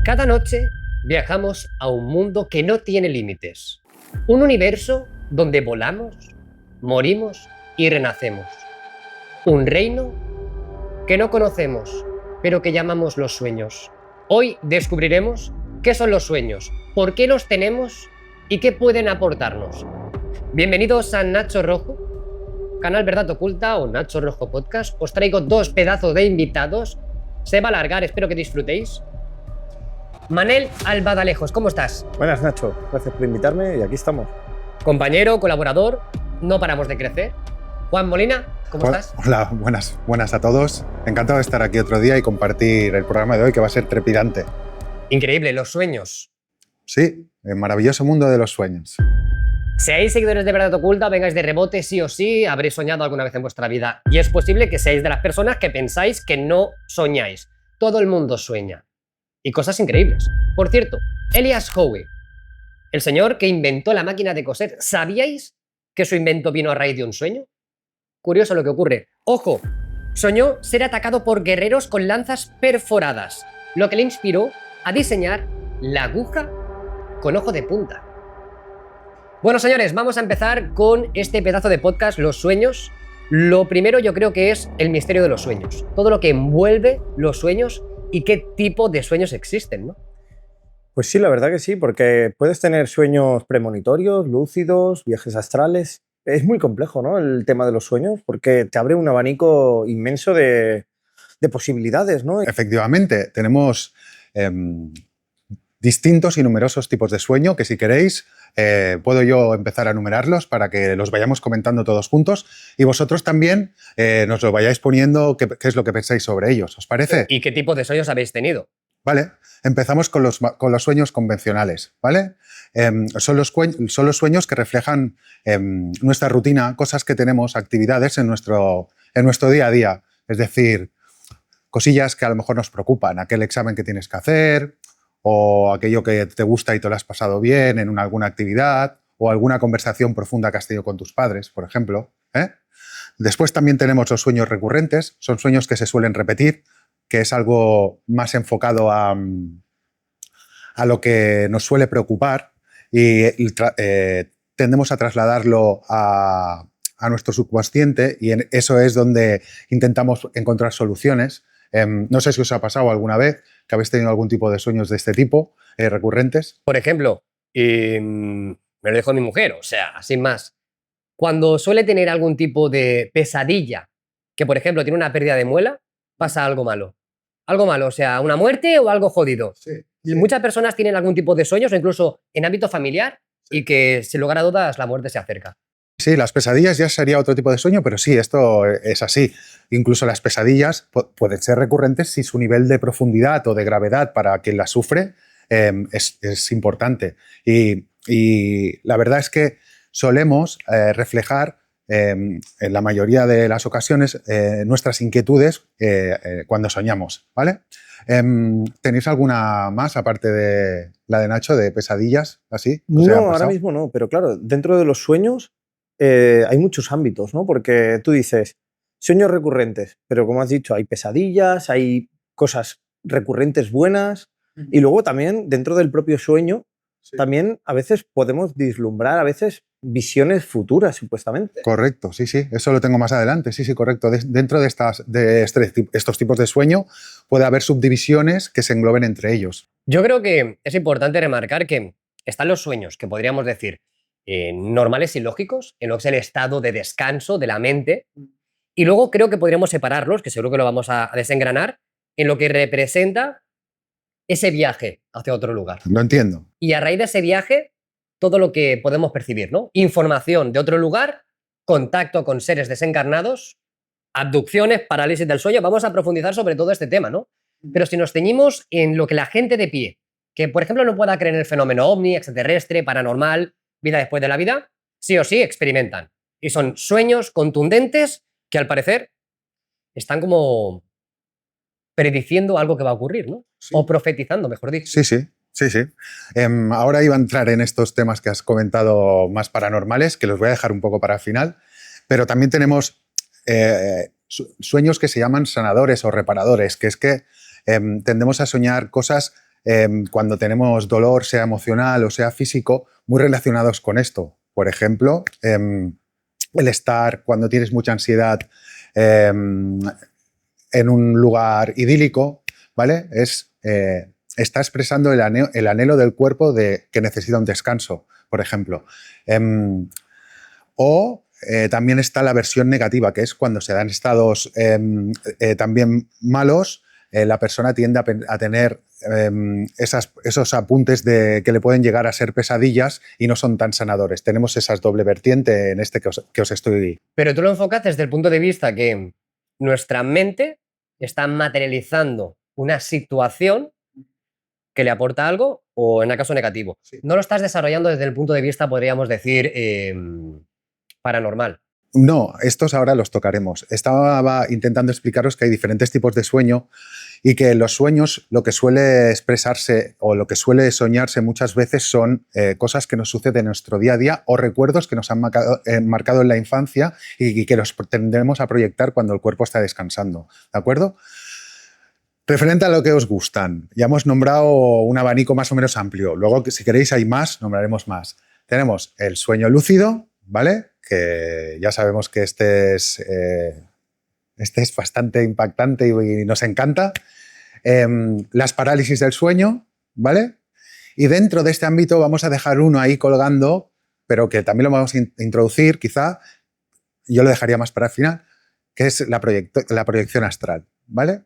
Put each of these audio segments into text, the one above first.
Cada noche viajamos a un mundo que no tiene límites. Un universo donde volamos, morimos y renacemos. Un reino que no conocemos, pero que llamamos los sueños. Hoy descubriremos qué son los sueños, por qué los tenemos y qué pueden aportarnos. Bienvenidos a Nacho Rojo, canal Verdad Oculta o Nacho Rojo Podcast. Os traigo dos pedazos de invitados. Se va a alargar, espero que disfrutéis. Manel Albadalejos, ¿cómo estás? Buenas, Nacho. Gracias por invitarme y aquí estamos. Compañero, colaborador, no paramos de crecer. Juan Molina, ¿cómo estás? Hola, buenas a todos. Encantado de estar aquí otro día y compartir el programa de hoy, que va a ser trepidante. Increíble, los sueños. Sí, el maravilloso mundo de los sueños. Seáis seguidores de Verdad Oculta, vengáis de rebote, sí o sí, habréis soñado alguna vez en vuestra vida. Y es posible que seáis de las personas que pensáis que no soñáis. Todo el mundo sueña. Y cosas increíbles. Por cierto, Elias Howe, el señor que inventó la máquina de coser, ¿sabíais que su invento vino a raíz de un sueño? Curioso lo que ocurre. Ojo, soñó ser atacado por guerreros con lanzas perforadas, lo que le inspiró a diseñar la aguja con ojo de punta. Bueno, señores, vamos a empezar con este pedazo de podcast, los sueños. Lo primero yo creo que es el misterio de los sueños. Todo lo que envuelve los sueños y qué tipo de sueños existen, ¿no? Pues sí, la verdad que sí, porque puedes tener sueños premonitorios, lúcidos, viajes astrales. Es muy complejo, ¿no?, el tema de los sueños, porque te abre un abanico inmenso de posibilidades, ¿no? Efectivamente, tenemos distintos y numerosos tipos de sueño que, si queréis, puedo yo empezar a enumerarlos para que los vayamos comentando todos juntos y vosotros también nos lo vayáis poniendo qué es lo que pensáis sobre ellos. ¿Os parece? ¿Y qué tipo de sueños habéis tenido? Vale, empezamos con los sueños convencionales, ¿vale? Son los sueños que reflejan nuestra rutina, cosas que tenemos, actividades en nuestro día a día. Es decir, cosillas que a lo mejor nos preocupan, aquel examen que tienes que hacer, o aquello que te gusta y te lo has pasado bien en alguna actividad, o alguna conversación profunda que has tenido con tus padres, por ejemplo, ¿eh? Después también tenemos los sueños recurrentes, son sueños que se suelen repetir, que es algo más enfocado a lo que nos suele preocupar y tendemos a trasladarlo a nuestro subconsciente, y eso es donde intentamos encontrar soluciones. No sé si os ha pasado alguna vez que habéis tenido algún tipo de sueños de este tipo, recurrentes. Por ejemplo, me lo dijo mi mujer, o sea, sin más. Cuando suele tener algún tipo de pesadilla, que por ejemplo tiene una pérdida de muela, pasa algo malo. Algo malo, o sea, una muerte o algo jodido. Sí. Muchas personas tienen algún tipo de sueños, o incluso en ámbito familiar, y que sin lugar a dudas la muerte se acerca. Sí, las pesadillas ya sería otro tipo de sueño, pero sí, esto es así. Incluso las pesadillas pueden ser recurrentes si su nivel de profundidad o de gravedad para quien las sufre es importante. Y la verdad es que solemos reflejar en la mayoría de las ocasiones nuestras inquietudes cuando soñamos, ¿vale? ¿Tenéis alguna más, aparte de la de Nacho, de pesadillas, así? No, ahora mismo no, pero claro, dentro de los sueños hay muchos ámbitos, ¿no? Porque tú dices, sueños recurrentes, pero como has dicho, hay pesadillas, hay cosas recurrentes buenas, y luego también dentro del propio sueño, sí, también a veces podemos vislumbrar visiones futuras, supuestamente. Correcto, sí, eso lo tengo más adelante, sí, correcto. Dentro de estos tipos de sueño puede haber subdivisiones que se engloben entre ellos. Yo creo que es importante remarcar que están los sueños, que podríamos decir normales y lógicos, en lo que es el estado de descanso de la mente, y luego creo que podríamos separarlos, que seguro que lo vamos a desengranar, en lo que representa ese viaje hacia otro lugar. Lo entiendo. Y a raíz de ese viaje, todo lo que podemos percibir, ¿no? Información de otro lugar, contacto con seres desencarnados, abducciones, parálisis del sueño. Vamos a profundizar sobre todo este tema, ¿no? Pero si nos ceñimos en lo que la gente de pie, que por ejemplo no pueda creer en el fenómeno ovni, extraterrestre, paranormal, vida después de la vida, sí o sí experimentan. Y son sueños contundentes que al parecer están como prediciendo algo que va a ocurrir, ¿no? Sí. O profetizando, mejor dicho. Sí. Ahora iba a entrar en estos temas que has comentado más paranormales, que los voy a dejar un poco para el final, pero también tenemos sueños que se llaman sanadores o reparadores, que es que tendemos a soñar cosas cuando tenemos dolor, sea emocional o sea físico, muy relacionados con esto. Por ejemplo, el estar, cuando tienes mucha ansiedad, en un lugar idílico, ¿vale? Está expresando el anhelo del cuerpo de que necesita un descanso, por ejemplo. También está la versión negativa, que es cuando se dan estados también malos, la persona tiende a tener esos apuntes que le pueden llegar a ser pesadillas y no son tan sanadores. Tenemos esa doble vertiente en este que os estoy... Pero tú lo enfocas desde el punto de vista que nuestra mente está materializando una situación que le aporta algo o en el caso negativo. Sí. No lo estás desarrollando desde el punto de vista, podríamos decir, paranormal. No, estos ahora los tocaremos. Estaba intentando explicaros que hay diferentes tipos de sueño y que los sueños, lo que suele expresarse o lo que suele soñarse muchas veces son cosas que nos suceden en nuestro día a día o recuerdos que nos han marcado en la infancia y que los tendremos a proyectar cuando el cuerpo está descansando. ¿De acuerdo? Referente a lo que os gustan, ya hemos nombrado un abanico más o menos amplio. Luego, si queréis, hay más, nombraremos más. Tenemos el sueño lúcido, ¿vale? Que ya sabemos que este es bastante impactante y nos encanta. Las parálisis del sueño, ¿vale? Y dentro de este ámbito vamos a dejar uno ahí colgando, pero que también lo vamos a introducir, quizá, yo lo dejaría más para el final, que es la proyección astral, ¿vale?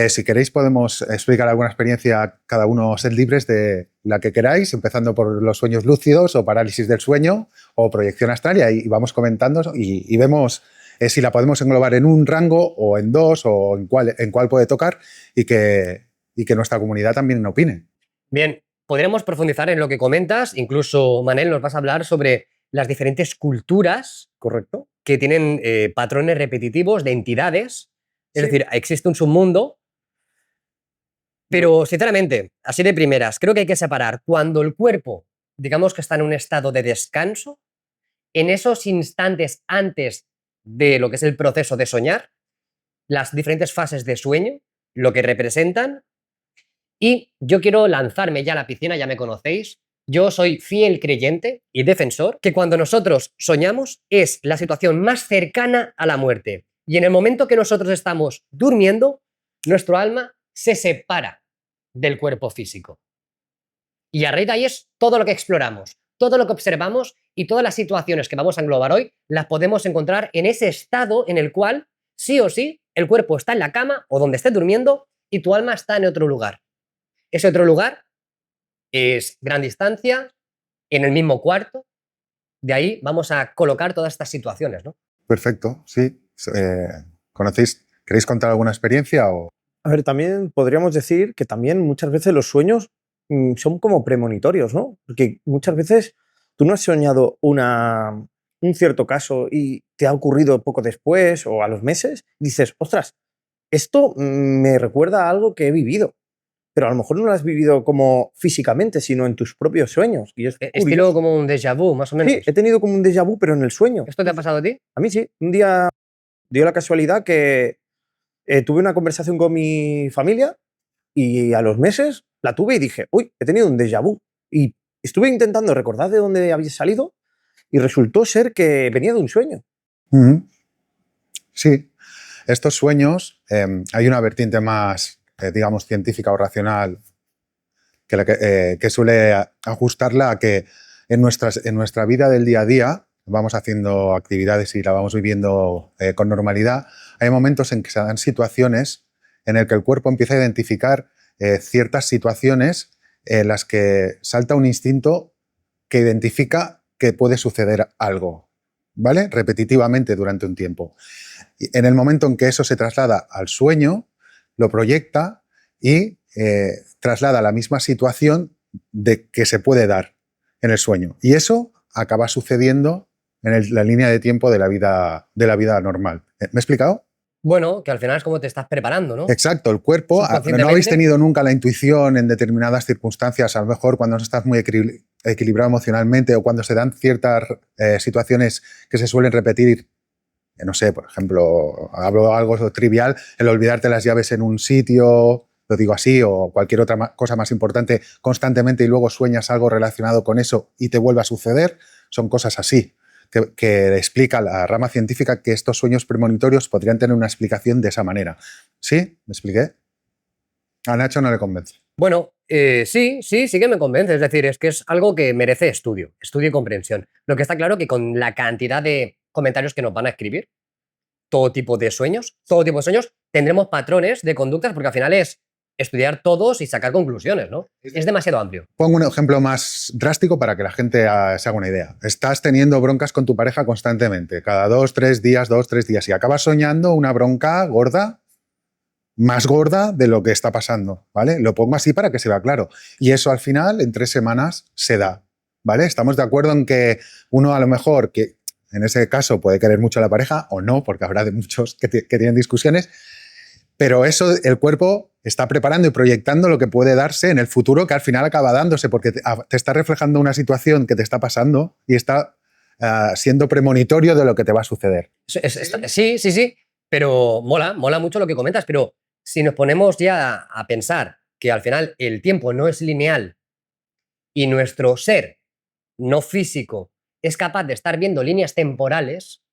Si queréis podemos explicar alguna experiencia, cada uno sed libres de la que queráis, empezando por los sueños lúcidos o parálisis del sueño o proyección astral, y ahí vamos comentando y vemos si la podemos englobar en un rango o en dos o en cuál puede tocar y que nuestra comunidad también opine. Bien, podríamos profundizar en lo que comentas, incluso Manel nos vas a hablar sobre las diferentes culturas, ¿Correcto? que tienen patrones repetitivos de entidades. Es Sí. decir, existe un submundo, pero sinceramente, así de primeras, creo que hay que separar cuando el cuerpo, digamos que está en un estado de descanso, en esos instantes antes de lo que es el proceso de soñar, las diferentes fases de sueño, lo que representan, y yo quiero lanzarme ya a la piscina, ya me conocéis. Yo soy fiel creyente y defensor que cuando nosotros soñamos es la situación más cercana a la muerte. Y en el momento que nosotros estamos durmiendo, nuestro alma se separa del cuerpo físico. Y a raíz de ahí es todo lo que exploramos, todo lo que observamos y todas las situaciones que vamos a englobar hoy las podemos encontrar en ese estado en el cual, sí o sí, el cuerpo está en la cama o donde esté durmiendo y tu alma está en otro lugar. Ese otro lugar es gran distancia, en el mismo cuarto. De ahí vamos a colocar todas estas situaciones, ¿no? Perfecto, sí. ¿Conocéis? ¿Queréis contar alguna experiencia? A ver, también podríamos decir que también muchas veces los sueños son como premonitorios, ¿no? Porque muchas veces tú no has soñado un cierto caso y te ha ocurrido poco después o a los meses, y dices, ostras, esto me recuerda a algo que he vivido, pero a lo mejor no lo has vivido como físicamente, sino en tus propios sueños. Y es Estilo curioso. como un déjà vu, más o menos. Sí, he tenido como un déjà vu, pero en el sueño. ¿Esto te ha pasado a ti? A mí sí. Un día dio la casualidad que tuve una conversación con mi familia y a los meses la tuve y dije, uy, he tenido un déjà vu. Y estuve intentando recordar de dónde había salido y resultó ser que venía de un sueño. Uh-huh. Sí, estos sueños, hay una vertiente más, digamos, científica o racional que suele ajustarla a que en nuestra vida del día a día vamos haciendo actividades y la vamos viviendo con normalidad. Hay momentos en que se dan situaciones en el que el cuerpo empieza a identificar ciertas situaciones en las que salta un instinto que identifica que puede suceder algo, ¿vale? Repetitivamente durante un tiempo. Y en el momento en que eso se traslada al sueño, lo proyecta y traslada la misma situación de que se puede dar en el sueño. Y eso acaba sucediendo en la línea de tiempo de la vida normal. ¿Me he explicado? Bueno, que al final es como te estás preparando, ¿no? Exacto, el cuerpo, no Subconscientemente. habéis tenido nunca la intuición en determinadas circunstancias, a lo mejor cuando no estás muy equilibrado emocionalmente o cuando se dan ciertas situaciones que se suelen repetir, no sé, por ejemplo, hablo de algo trivial, el olvidarte las llaves en un sitio, lo digo así, o cualquier otra cosa más importante constantemente y luego sueñas algo relacionado con eso y te vuelve a suceder, son cosas así, que explica la rama científica que estos sueños premonitorios podrían tener una explicación de esa manera. ¿Sí? ¿Me expliqué? A Nacho no le convence. Bueno, sí que me convence. Es decir, es que es algo que merece estudio y comprensión. Lo que está claro que con la cantidad de comentarios que nos van a escribir, todo tipo de sueños, tendremos patrones de conductas porque al final es estudiar todos y sacar conclusiones, ¿no? Es demasiado amplio. Pongo un ejemplo más drástico para que la gente se haga una idea. Estás teniendo broncas con tu pareja constantemente, cada 2-3 días, y acabas soñando una bronca gorda, más gorda de lo que está pasando, ¿vale? Lo pongo así para que se vea claro. Y eso al final, en 3 semanas, se da, ¿vale? Estamos de acuerdo en que uno a lo mejor, que en ese caso puede querer mucho a la pareja o no, porque habrá de muchos que tienen discusiones, pero eso el cuerpo está preparando y proyectando lo que puede darse en el futuro, que al final acaba dándose, porque te está reflejando una situación que te está pasando y está siendo premonitorio de lo que te va a suceder. Sí, pero mola mucho lo que comentas, pero si nos ponemos ya a pensar que al final el tiempo no es lineal y nuestro ser no físico es capaz de estar viendo líneas temporales,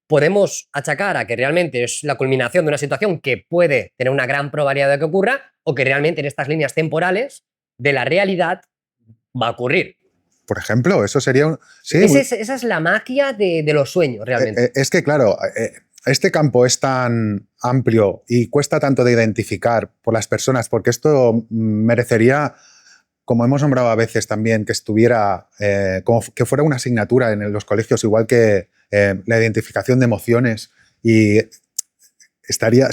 podemos achacar a que realmente es la culminación de una situación que puede tener una gran probabilidad de que ocurra o que realmente en estas líneas temporales de la realidad va a ocurrir. Por ejemplo, eso sería sí, esa es la magia de los sueños, realmente. Es que, claro, este campo es tan amplio y cuesta tanto de identificar por las personas, porque esto merecería, como hemos nombrado a veces también, que estuviera, como que fuera una asignatura en los colegios, igual que la identificación de emociones, y sería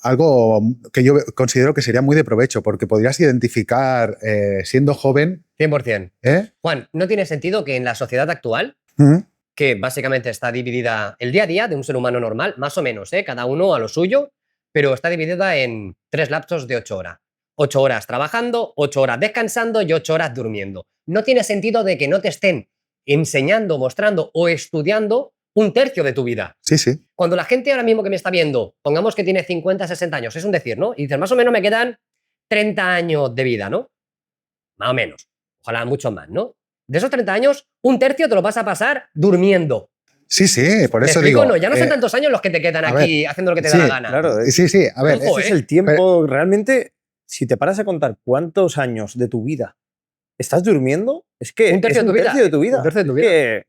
algo que yo considero que sería muy de provecho, porque podrías identificar siendo joven. 100%. Juan, ¿no tiene sentido que en la sociedad actual, que básicamente está dividida el día a día de un ser humano normal, más o menos, cada uno a lo suyo, pero está dividida en 3 lapsos de 8 horas? 8 horas trabajando, 8 horas descansando y 8 horas durmiendo. No tiene sentido de que no te estén enseñando, mostrando o estudiando un tercio de tu vida. Sí, sí. Cuando la gente ahora mismo que me está viendo, pongamos que tiene 50, 60 años, es un decir, ¿no? Y dices, más o menos me quedan 30 años de vida, ¿no? Más o menos. Ojalá mucho más, ¿no? De esos 30 años, un tercio te lo vas a pasar durmiendo. Sí, por eso digo. digo. No, ya no son tantos años los que te quedan aquí haciendo lo que te da la gana. Claro, sí. A ver, ese es el tiempo. Realmente, si te paras a contar cuántos años de tu vida estás durmiendo, es que un tercio es de tu vida. Un tercio de tu vida. Un tercio de tu vida.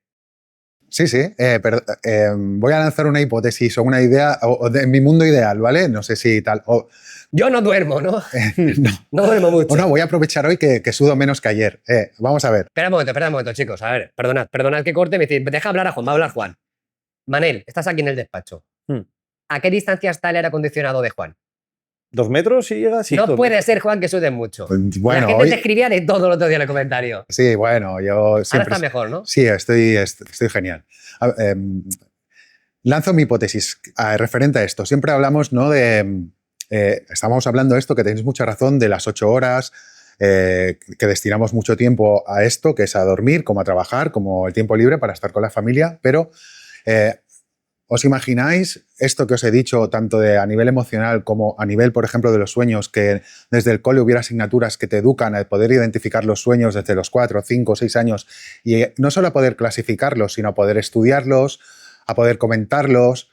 Sí, pero voy a lanzar una hipótesis o una idea de mi mundo ideal, ¿vale? No sé si tal. Yo no duermo, ¿no? No. No duermo mucho. Bueno, voy a aprovechar hoy que sudo menos que ayer. Vamos a ver. Espera un momento, chicos. A ver, perdonad que corte. Me dice, deja hablar a Juan, va a hablar Juan. Manel, estás aquí en el despacho. ¿A qué distancia está el aire acondicionado de Juan? 2 metros y llega así. No puede ser, Juan, que sude mucho. Bueno, la gente te escribía de todo el otro día en el comentario. Sí, bueno, yo siempre... Ahora está mejor, ¿no? Sí, estoy genial. Lanzo mi hipótesis referente a esto. Siempre hablamos, ¿no? Estamos hablando de esto, que tenéis mucha razón, de las 8 horas, que destinamos mucho tiempo a esto, que es a dormir, como a trabajar, como el tiempo libre para estar con la familia, pero... ¿os imagináis esto que os he dicho, tanto a nivel emocional como a nivel, por ejemplo, de los sueños, que desde el cole hubiera asignaturas que te educan a poder identificar los sueños desde los 4, 5, 6 años y no solo a poder clasificarlos, sino a poder estudiarlos, a poder comentarlos?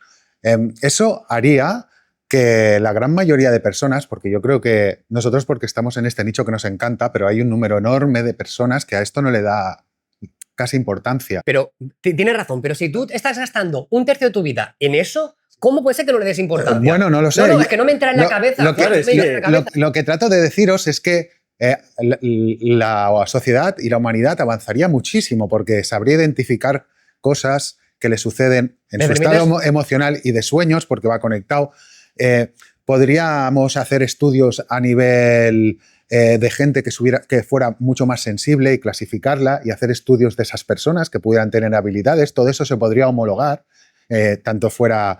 Eso haría que la gran mayoría de personas, porque yo creo que nosotros porque estamos en este nicho que nos encanta, pero hay un número enorme de personas que a esto no le da casi importancia. Pero tienes razón, pero si tú estás gastando un tercio de tu vida en eso, ¿cómo puede ser que no le des importancia? Bueno, no lo sé. No, es que no me entra en la cabeza. Lo que trato de deciros es que la sociedad y la humanidad avanzaría muchísimo porque sabría identificar cosas que le suceden en su estado emocional y de sueños, porque va conectado. Podríamos hacer estudios a nivel de gente que fuera mucho más sensible y clasificarla y hacer estudios de esas personas que pudieran tener habilidades. Todo eso se podría homologar, tanto fuera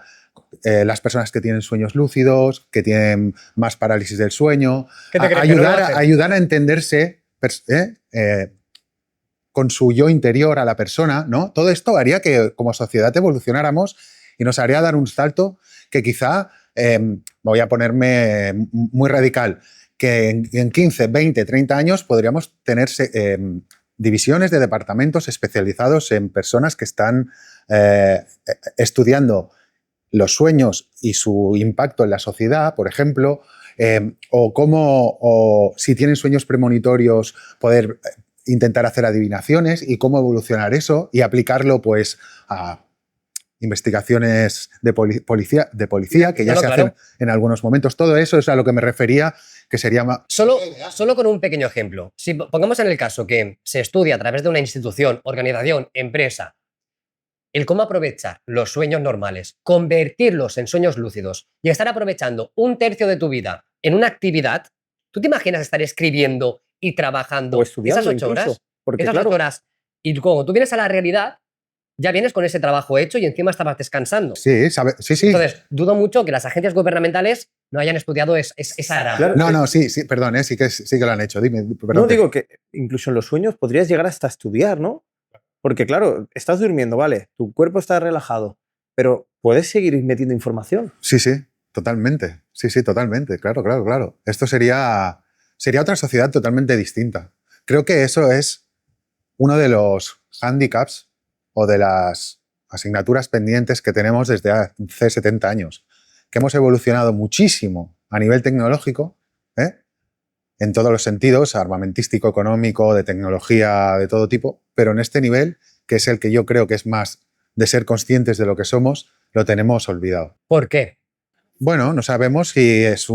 las personas que tienen sueños lúcidos, que tienen más parálisis del sueño, ayudar a entenderse con su yo interior a la persona, ¿no? Todo esto haría que como sociedad evolucionáramos y nos haría dar un salto que quizá voy a ponerme muy radical, que en 15, 20, 30 años podríamos tener divisiones de departamentos especializados en personas que están estudiando los sueños y su impacto en la sociedad, por ejemplo, o si tienen sueños premonitorios, poder intentar hacer adivinaciones y cómo evolucionar eso y aplicarlo pues a investigaciones de policía que ya se hacen en algunos momentos. Todo eso es a lo que me refería, que sería más... Solo con un pequeño ejemplo. Si pongamos en el caso que se estudia a través de una institución, organización, empresa, el cómo aprovechar los sueños normales, convertirlos en sueños lúcidos y estar aprovechando un tercio de tu vida en una actividad, ¿tú te imaginas estar escribiendo y trabajando O estudiando esas 8 incluso, horas? porque Esas claro, 8 horas. Y cuando tú vienes a la realidad, ya vienes con ese trabajo hecho y encima estabas descansando. Sí, sí. Entonces, dudo mucho que las agencias gubernamentales no hayan estudiado esa rama. Claro, sí, perdón, sí que lo han hecho. Dime, perdón. no digo que incluso en los sueños podrías llegar hasta estudiar, ¿no? Porque claro, estás durmiendo, vale, tu cuerpo está relajado, pero puedes seguir metiendo información. Sí, totalmente. Sí, totalmente. Claro. Esto sería otra sociedad totalmente distinta. Creo que eso es uno de los hándicaps o de las asignaturas pendientes que tenemos desde hace 70 años, que hemos evolucionado muchísimo a nivel tecnológico, en todos los sentidos, armamentístico, económico, de tecnología, de todo tipo, pero en este nivel, que es el que yo creo que es más de ser conscientes de lo que somos, lo tenemos olvidado. ¿Por qué? Bueno, no sabemos si es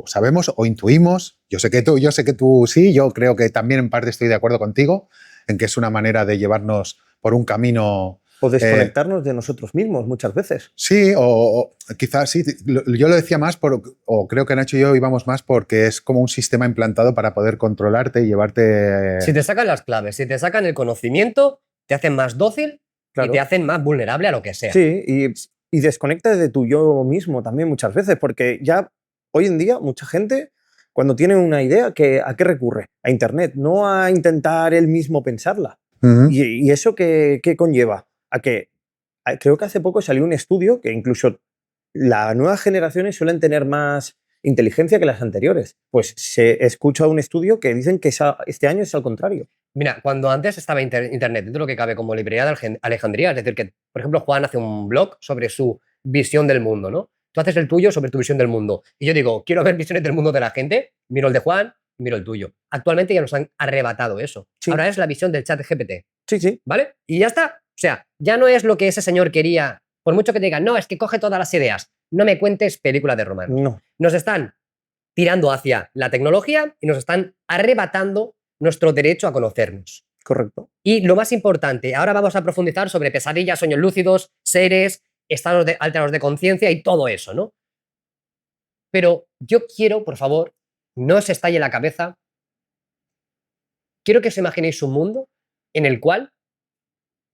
sabemos o intuimos. Yo sé que tú sí, yo creo que también en parte estoy de acuerdo contigo en que es una manera de llevarnos por un camino. O desconectarnos de nosotros mismos muchas veces. Sí, o quizás sí. Yo lo decía más, o creo que Nacho y yo íbamos más porque es como un sistema implantado para poder controlarte y llevarte... Si te sacan las claves, si te sacan el conocimiento, te hacen más dócil y te hacen más vulnerable a lo que sea. Sí, y desconectas de tu yo mismo también muchas veces, porque ya hoy en día mucha gente, cuando tiene una idea, ¿a qué recurre? A Internet, no a intentar él mismo pensarla. Uh-huh. ¿Y eso qué conlleva? Creo que hace poco salió un estudio que incluso las nuevas generaciones suelen tener más inteligencia que las anteriores. Pues se escucha un estudio que dicen que este año es al contrario. Mira, cuando antes estaba Internet dentro de lo que cabe como librería de Alejandría, es decir, que, por ejemplo, Juan hace un blog sobre su visión del mundo, ¿no? Tú haces el tuyo sobre tu visión del mundo. Y yo digo, quiero ver visiones del mundo de la gente, miro el de Juan, miro el tuyo. Actualmente ya nos han arrebatado eso. Sí. Ahora es la visión del chat GPT. Sí. ¿Vale? Y ya está. O sea, ya no es lo que ese señor quería, por mucho que te digan, no, es que coge todas las ideas. No me cuentes películas de romance. No. Nos están tirando hacia la tecnología y nos están arrebatando nuestro derecho a conocernos. Correcto. Y lo más importante, ahora vamos a profundizar sobre pesadillas, sueños lúcidos, seres, estados alterados de conciencia y todo eso, ¿no? Pero yo quiero, por favor, no os estalle la cabeza. Quiero que os imaginéis un mundo en el cual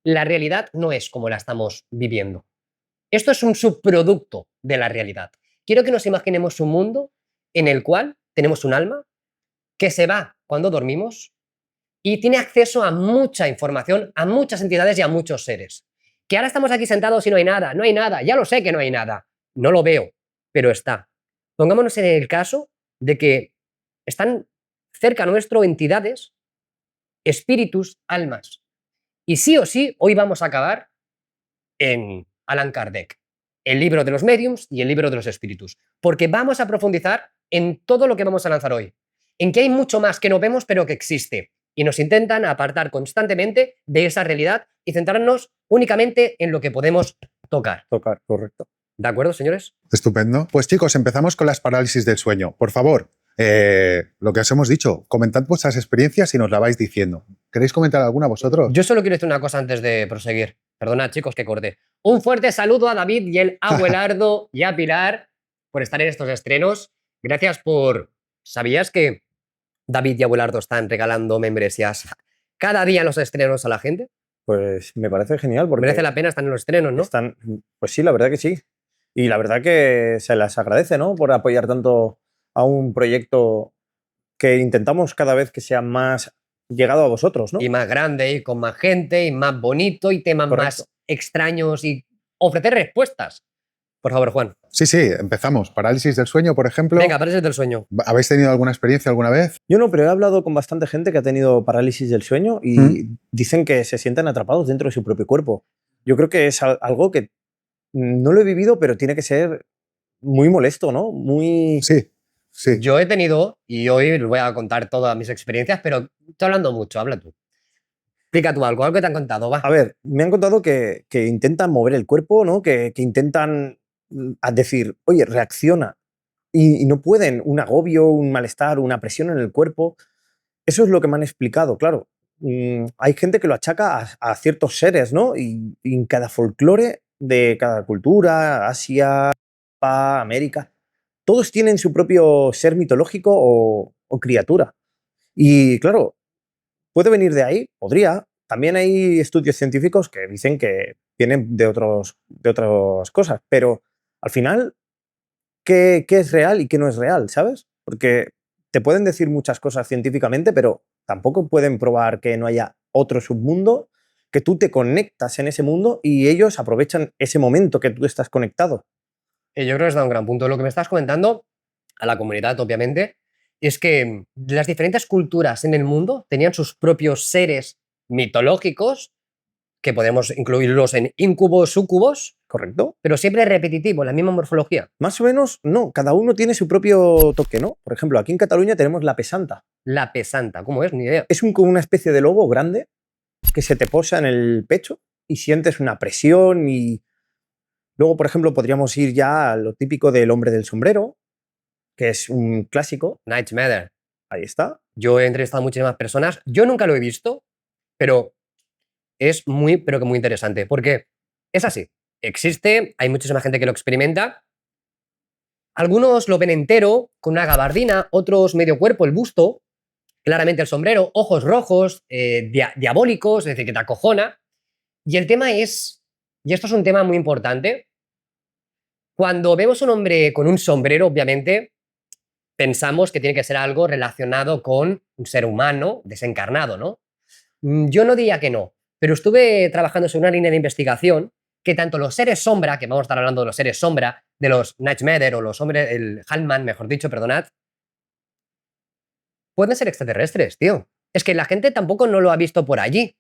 la realidad no es como la estamos viviendo. Esto es un subproducto de la realidad. Quiero que nos imaginemos un mundo en el cual tenemos un alma que se va cuando dormimos y tiene acceso a mucha información, a muchas entidades y a muchos seres. Que ahora estamos aquí sentados y no hay nada, ya lo sé que no hay nada, no lo veo, pero está. Pongámonos en el caso de que están cerca nuestro entidades, espíritus, almas. Y sí o sí, hoy vamos a acabar en Allan Kardec, el libro de los mediums y el libro de los espíritus, porque vamos a profundizar en todo lo que vamos a lanzar hoy, en que hay mucho más que no vemos pero que existe, y nos intentan apartar constantemente de esa realidad y centrarnos únicamente en lo que podemos tocar. Tocar, correcto. ¿De acuerdo, señores? Estupendo. Pues chicos, empezamos con las parálisis del sueño. Por favor, lo que os hemos dicho, comentad vuestras experiencias y nos la vais diciendo. ¿Queréis comentar alguna vosotros? Yo solo quiero decir una cosa antes de proseguir. Perdonad, chicos, que corté. Un fuerte saludo a David y el Abuelardo y a Pilar por estar en estos estrenos. Gracias por... ¿Sabías que David y Abuelardo están regalando membresías cada día en los estrenos a la gente? Pues me parece genial porque merece la pena estar en los estrenos, ¿no? Pues sí, la verdad que sí. Y la verdad que se las agradece, ¿no? Por apoyar tanto a un proyecto que intentamos cada vez que sea más llegado a vosotros, ¿no? Y más grande, y con más gente, y más bonito, y temas Correcto. más extraños, y ofrecer respuestas. Por favor, Juan. Sí, sí, empezamos. Parálisis del sueño, por ejemplo. Venga, parálisis del sueño. ¿Habéis tenido alguna experiencia alguna vez? Yo no, pero he hablado con bastante gente que ha tenido parálisis del sueño y dicen que se sienten atrapados dentro de su propio cuerpo. Yo creo que es algo que no lo he vivido, pero tiene que ser muy molesto, ¿no? Muy... Sí, sí. Yo he tenido, y hoy les voy a contar todas mis experiencias, pero estoy hablando mucho, habla tú. Explica tú algo que te han contado, va. A ver, me han contado que intentan mover el cuerpo, ¿no? Que intentan a decir, oye, reacciona. Y no pueden, un agobio, un malestar, una presión en el cuerpo. Eso es lo que me han explicado, claro. Hay gente que lo achaca a ciertos seres, ¿no? Y en cada folclore de cada cultura, Asia, Europa, América, todos tienen su propio ser mitológico o criatura. Y claro, puede venir de ahí, podría. También hay estudios científicos que dicen que vienen de otras cosas, pero al final, ¿qué es real y qué no es real, sabes? Porque te pueden decir muchas cosas científicamente, pero tampoco pueden probar que no haya otro submundo, que tú te conectas en ese mundo y ellos aprovechan ese momento que tú estás conectado. Yo creo que has dado un gran punto. Lo que me estás comentando a la comunidad, obviamente, es que las diferentes culturas en el mundo tenían sus propios seres mitológicos, que podemos incluirlos en incubos, sucubos, ¿Correcto? pero siempre repetitivo, la misma morfología. Más o menos, no. Cada uno tiene su propio toque, ¿no? Por ejemplo, aquí en Cataluña tenemos la pesanta. La pesanta, ¿cómo es? Ni idea. Es como una especie de lobo grande que se te posa en el pecho y sientes una presión y... Luego, por ejemplo, podríamos ir ya a lo típico del hombre del sombrero, que es un clásico. Night Matter. Ahí está. Yo he entrevistado a muchísimas personas. Yo nunca lo he visto, pero es muy, pero que muy interesante, porque es así. Existe, hay muchísima gente que lo experimenta. Algunos lo ven entero, con una gabardina, otros medio cuerpo, el busto, claramente el sombrero, ojos rojos, diabólicos, es decir, que te acojona. Y el tema es, y esto es un tema muy importante, cuando vemos un hombre con un sombrero, obviamente, pensamos que tiene que ser algo relacionado con un ser humano desencarnado, ¿no? Yo no diría que no, pero estuve trabajando sobre una línea de investigación que tanto los seres sombra, que vamos a estar hablando de los seres sombra, de los Night Matter o los hombres, el Halman, mejor dicho, perdonad, pueden ser extraterrestres, tío. Es que la gente tampoco no lo ha visto por allí.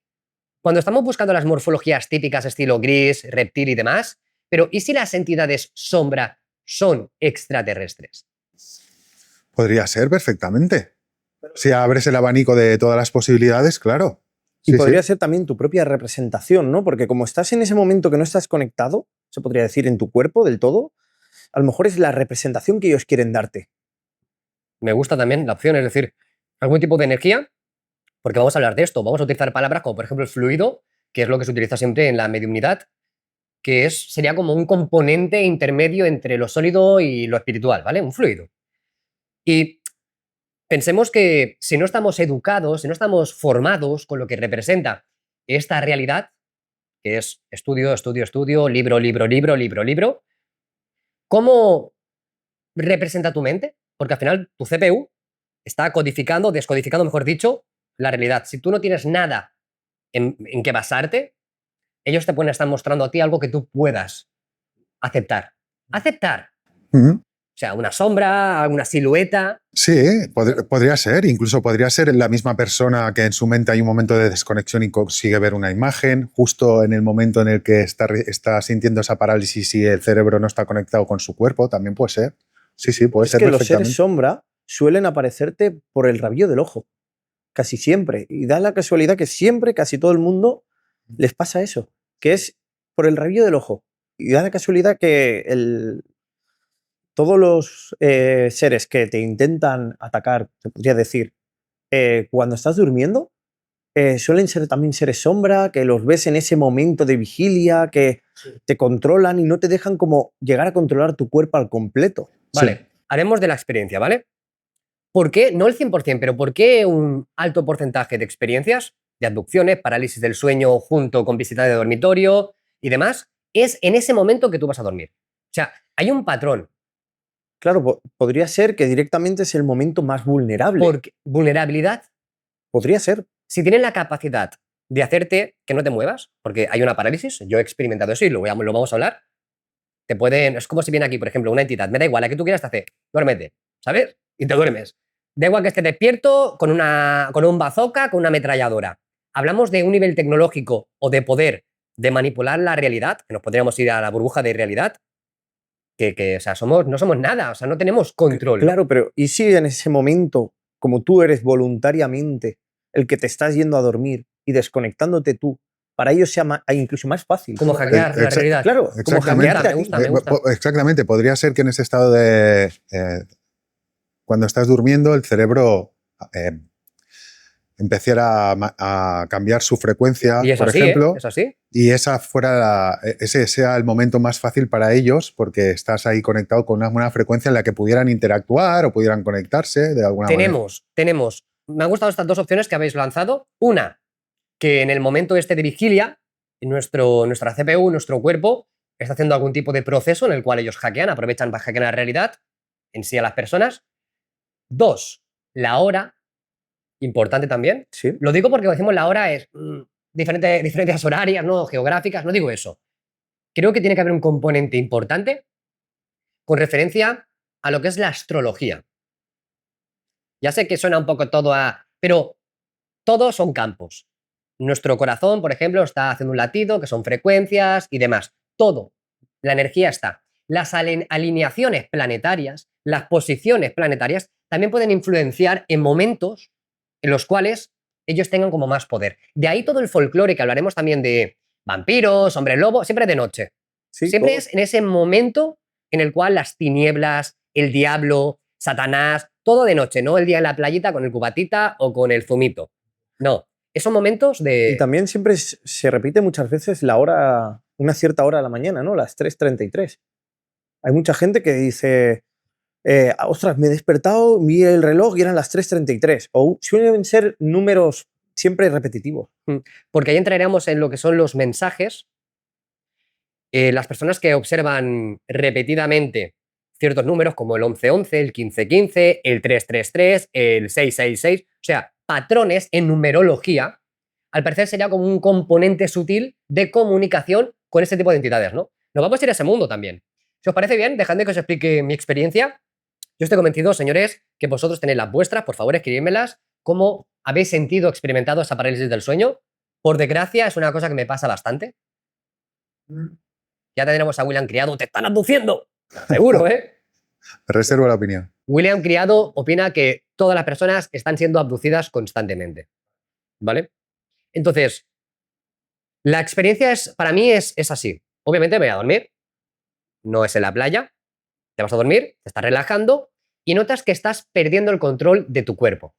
Cuando estamos buscando las morfologías típicas estilo gris, reptil y demás, pero ¿y si las entidades sombra son extraterrestres? Podría ser perfectamente. Si abres el abanico de todas las posibilidades, claro. Y Sí, podría sí. ser también tu propia representación, ¿no? Porque como estás en ese momento que no estás conectado, se podría decir en tu cuerpo del todo, a lo mejor es la representación que ellos quieren darte. Me gusta también la opción, es decir, algún tipo de energía, porque vamos a hablar de esto, vamos a utilizar palabras como por ejemplo el fluido, que es lo que se utiliza siempre en la mediumnidad, que sería como un componente intermedio entre lo sólido y lo espiritual, ¿vale? Un fluido. Y pensemos que si no estamos educados, si no estamos formados con lo que representa esta realidad, que es estudio, estudio, estudio, libro, libro, libro, libro, libro, ¿cómo representa tu mente? Porque al final tu CPU está codificando, descodificando, mejor dicho, la realidad. Si tú no tienes nada en qué basarte, ellos te pueden estar mostrando a ti algo que tú puedas aceptar. Aceptar. Ujú. O sea, una sombra, alguna silueta. Sí, podría ser. Incluso podría ser la misma persona que en su mente hay un momento de desconexión y consigue ver una imagen, justo en el momento en el que está sintiendo esa parálisis y el cerebro no está conectado con su cuerpo. También puede ser. Sí, sí, puede Es ser que los perfectamente. seres sombra suelen aparecerte por el rabillo del ojo, casi siempre. Y da la casualidad que siempre, casi todo el mundo, les pasa eso, que es por el rabillo del ojo. Y da la casualidad que todos los seres que te intentan atacar, se podría decir, cuando estás durmiendo, suelen ser también seres sombra, que los ves en ese momento de vigilia, que te controlan y no te dejan como llegar a controlar tu cuerpo al completo. Vale, Sí. haremos de la experiencia, ¿vale? ¿Por qué? No el 100%, pero ¿por qué un alto porcentaje de experiencias, de abducciones, parálisis del sueño junto con visita de dormitorio y demás, es en ese momento que tú vas a dormir? O sea, hay un patrón. Claro, podría ser que directamente es el momento más vulnerable. Porque vulnerabilidad, Podría ser. si tienen la capacidad de hacerte que no te muevas, porque hay una parálisis, yo he experimentado eso y lo vamos a hablar, Te pueden, es como si viene aquí, por ejemplo, una entidad, me da igual, la que tú quieras te hace, duérmete, ¿sabes? Y te duermes. Da igual que estés despierto con un bazooka, con una ametralladora. Hablamos de un nivel tecnológico o de poder de manipular la realidad, que nos podríamos ir a la burbuja de realidad, o sea, no somos nada, o sea, no tenemos control. Claro, pero ¿y si en ese momento, como tú eres voluntariamente el que te estás yendo a dormir y desconectándote tú, para ellos sea incluso más fácil? Como hackear la realidad. Claro, como Exactamente. hackear a Me ti. gusta, me gusta. Exactamente, podría ser que en ese estado de... cuando estás durmiendo, el cerebro empezara a cambiar su frecuencia, Y eso por sí, ejemplo, eso sí. y ese sea el momento más fácil para ellos porque estás ahí conectado con una frecuencia en la que pudieran interactuar o pudieran conectarse de alguna manera. Tenemos, me han gustado estas dos opciones que habéis lanzado. Una, que en el momento este de vigilia, nuestra CPU, nuestro cuerpo, está haciendo algún tipo de proceso en el cual ellos hackean, aprovechan para hackear la realidad en sí a las personas. Dos, la hora, importante también. Sí. Lo digo porque decimos la hora es diferencias horarias, no geográficas, no digo eso. Creo que tiene que haber un componente importante con referencia a lo que es la astrología. Ya sé que suena un poco todo pero todos son campos. Nuestro corazón, por ejemplo, está haciendo un latido, que son frecuencias y demás. Todo. La energía está. Las alineaciones planetarias, las posiciones planetarias, también pueden influenciar en momentos en los cuales ellos tengan como más poder. De ahí todo el folclore, que hablaremos también de vampiros, hombres lobo, siempre de noche. Sí, Siempre todo. es en ese momento en el cual las tinieblas, el diablo, Satanás, todo de noche, no el día en la playita con el cubatita o con el zumito. No, esos momentos Y de... también siempre se repite muchas veces la hora, una cierta hora de la mañana, ¿no? Las 3:33. Hay mucha gente que dice, ostras, me he despertado, vi el reloj y eran las 3:33. O suelen ser números siempre repetitivos. Porque ahí entraríamos en lo que son los mensajes. Las personas que observan repetidamente ciertos números como el 1111, el 1515, el 333, el 666, o sea, patrones en numerología, al parecer sería como un componente sutil de comunicación con ese tipo de entidades, ¿no? Nos vamos a ir a ese mundo también. Si os parece bien, dejadme que os explique mi experiencia. Yo estoy convencido, señores, que vosotros tenéis las vuestras, por favor, escribídmelas. ¿Cómo habéis sentido, experimentado esa parálisis del sueño? Por desgracia, es una cosa que me pasa bastante. Ya tendremos a William Criado. ¡Te están abduciendo! Seguro, ¿eh? Reservo la opinión. William Criado opina que todas las personas están siendo abducidas constantemente. ¿Vale? Entonces, la experiencia para mí es así. Obviamente me voy a dormir. No es en la playa. Te vas a dormir, te estás relajando y notas que estás perdiendo el control de tu cuerpo.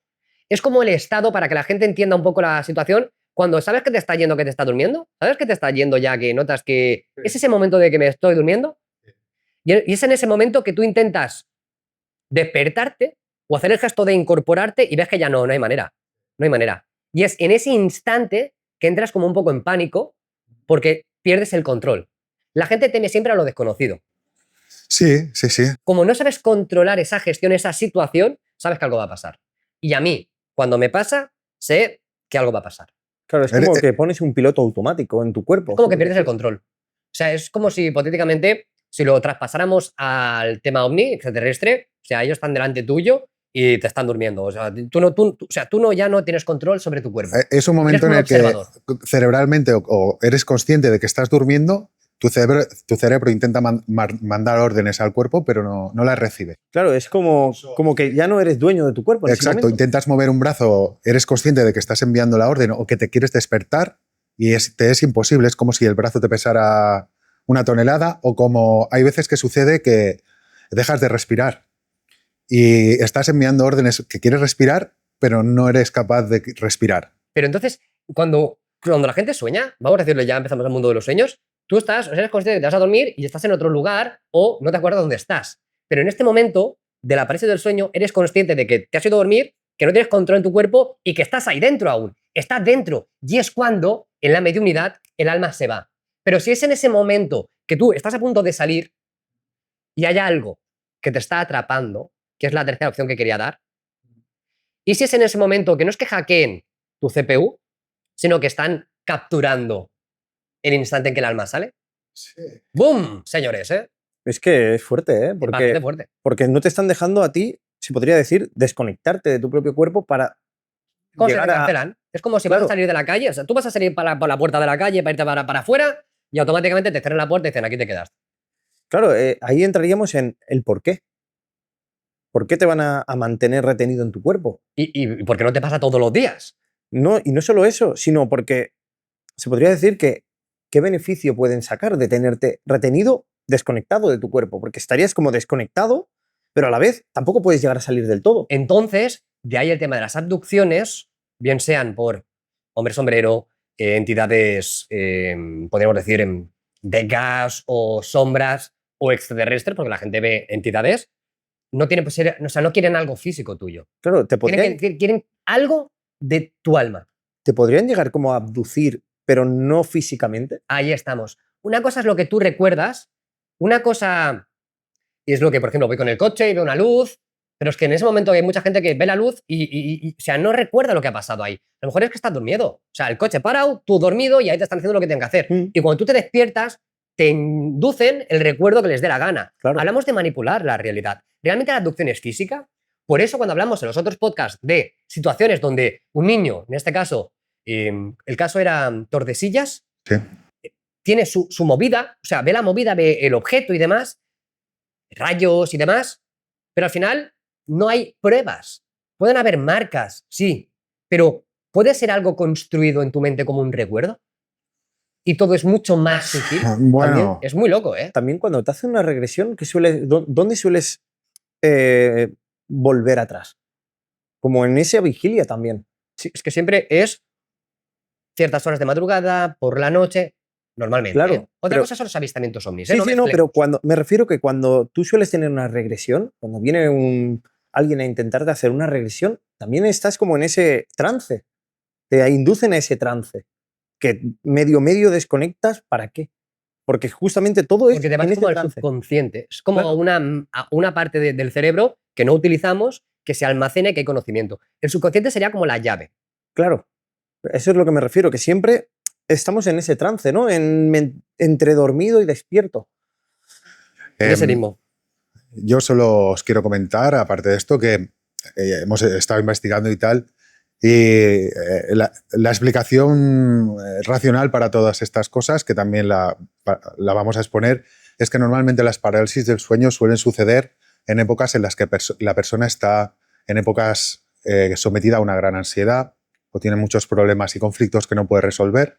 Es como el estado, para que la gente entienda un poco la situación, cuando sabes que te está yendo, que te está durmiendo, sabes que te está yendo ya, que notas que es ese momento de que me estoy durmiendo, y es en ese momento que tú intentas despertarte o hacer el gesto de incorporarte y ves que ya no hay manera, no hay manera. Y es en ese instante que entras como un poco en pánico porque pierdes el control. La gente teme siempre a lo desconocido. Sí, sí, sí. Como no sabes controlar esa gestión, esa situación, sabes que algo va a pasar. Y a mí, cuando me pasa, sé que algo va a pasar. Claro, es como que pones un piloto automático en tu cuerpo. Es como que pierdes el control. O sea, es como si hipotéticamente, si lo traspasáramos al tema ovni, extraterrestre, o sea, ellos están delante tuyo y te están durmiendo. O sea, tú ya no tienes control sobre tu cuerpo. Es un momento en el que cerebralmente o eres consciente de que estás durmiendo, tu cerebro intenta mandar órdenes al cuerpo, pero no las recibe. Claro, es como que ya no eres dueño de tu cuerpo. Exacto, intentas mover un brazo, eres consciente de que estás enviando la orden o que te quieres despertar y te es imposible. Es como si el brazo te pesara 1 tonelada o como hay veces que sucede que dejas de respirar y estás enviando órdenes que quieres respirar, pero no eres capaz de respirar. Pero entonces, cuando la gente sueña, vamos a decirlo, ya empezamos al mundo de los sueños, tú eres consciente de que te vas a dormir y estás en otro lugar o no te acuerdas dónde estás. Pero en este momento de la parálisis del sueño, eres consciente de que te has ido a dormir, que no tienes control en tu cuerpo y que estás ahí dentro aún. Estás dentro. Y es cuando, en la mediunidad, el alma se va. Pero si es en ese momento que tú estás a punto de salir y hay algo que te está atrapando, que es la tercera opción que quería dar, y si es en ese momento que no es que hackeen tu CPU, sino que están capturando el instante en que el alma sale. Sí. ¡Bum! Señores, ¿eh? Es que es fuerte, ¿eh? Bastante fuerte. Porque no te están dejando a ti, se podría decir, desconectarte de tu propio cuerpo para ¿Cómo se llegar te a... encarcelan? Es como si vas a Claro. salir de la calle. O sea, tú vas a salir por la puerta de la calle para irte para afuera y automáticamente te cierran la puerta y dicen, aquí te quedas. Claro, ahí entraríamos en el por qué. ¿Por qué te van a mantener retenido en tu cuerpo? ¿Y por qué no te pasa todos los días? No, y no solo eso, sino porque se podría decir que qué beneficio pueden sacar de tenerte retenido, desconectado de tu cuerpo, porque estarías como desconectado, pero a la vez tampoco puedes llegar a salir del todo. Entonces, de ahí el tema de las abducciones, bien sean por hombre sombrero, entidades, podríamos decir, de gas o sombras o extraterrestres, porque la gente ve entidades, no tienen, o sea, no quieren algo físico tuyo. Claro, Quieren algo de tu alma. te podrían llegar como a abducir, pero no físicamente. Ahí estamos. Una cosa es lo que tú recuerdas, una cosa y es lo que, por ejemplo, voy con el coche y veo una luz, pero es que en ese momento hay mucha gente que ve la luz o sea, no recuerda lo que ha pasado ahí. A lo mejor es que estás dormido. O sea, el coche parado, tú dormido y ahí te están haciendo lo que tienen que hacer. Mm. Y cuando tú te despiertas, te inducen el recuerdo que les dé la gana. Claro. Hablamos de manipular la realidad. ¿Realmente la abducción es física? Por eso cuando hablamos en los otros podcasts de situaciones donde un niño, en este caso, el caso era Tordesillas, Sí. tiene su movida, o sea, ve la movida, ve el objeto y demás, rayos y demás, pero al final no hay pruebas. Pueden haber marcas, sí, pero ¿puede ser algo construido en tu mente como un recuerdo? Y todo es mucho más sutil. Bueno. También es muy loco, ¿eh? También cuando te hacen una regresión, ¿dónde sueles volver atrás? Como en esa vigilia también. Sí, es que siempre es ciertas horas de madrugada, por la noche, normalmente. Claro, ¿eh? Otra pero- cosa son los avistamientos ovnis. Sí, No sí, me no, explico. pero me refiero que cuando tú sueles tener una regresión, cuando viene alguien a intentarte hacer una regresión, también estás como en ese trance. Te inducen a ese trance. Que medio desconectas, ¿para qué? Porque justamente todo es Porque te vas en como ese al trance. subconsciente. Es como Claro. una parte del cerebro que no utilizamos, que se almacena y que hay conocimiento. El subconsciente sería como la llave. Claro. Eso es lo que me refiero, que siempre estamos en ese trance, ¿no? Entre dormido y despierto. En ese Em, ritmo. Yo solo os quiero comentar, aparte de esto, que hemos estado investigando y tal, y la explicación racional para todas estas cosas, que también la vamos a exponer, es que normalmente las parálisis del sueño suelen suceder en épocas en las que la persona está en épocas sometida a una gran ansiedad o tiene muchos problemas y conflictos que no puede resolver.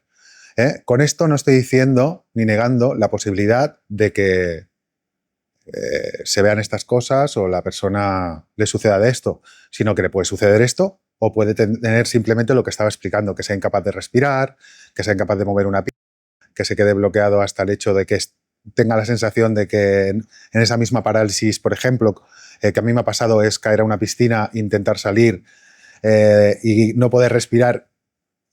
Con esto no estoy diciendo ni negando la posibilidad de que se vean estas cosas o la persona le suceda de esto, sino que le puede suceder esto o puede tener simplemente lo que estaba explicando, que sea incapaz de respirar, que sea incapaz de mover una pierna, que se quede bloqueado hasta el hecho de que tenga la sensación de que en esa misma parálisis, por ejemplo, que a mí me ha pasado es caer a una piscina, intentar salir y no poder respirar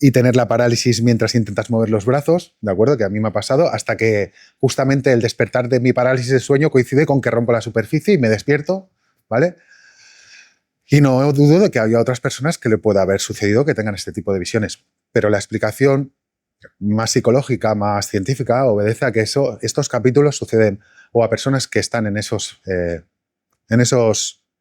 y tener la parálisis mientras intentas mover los brazos, ¿de acuerdo? Que a mí me ha pasado, hasta que justamente el despertar de mi parálisis de sueño coincide con que rompo la superficie y me despierto, ¿vale? Y no dudo de que haya otras personas que le pueda haber sucedido que tengan este tipo de visiones, pero la explicación más psicológica, más científica, obedece a que estos capítulos suceden o a personas que están en esos,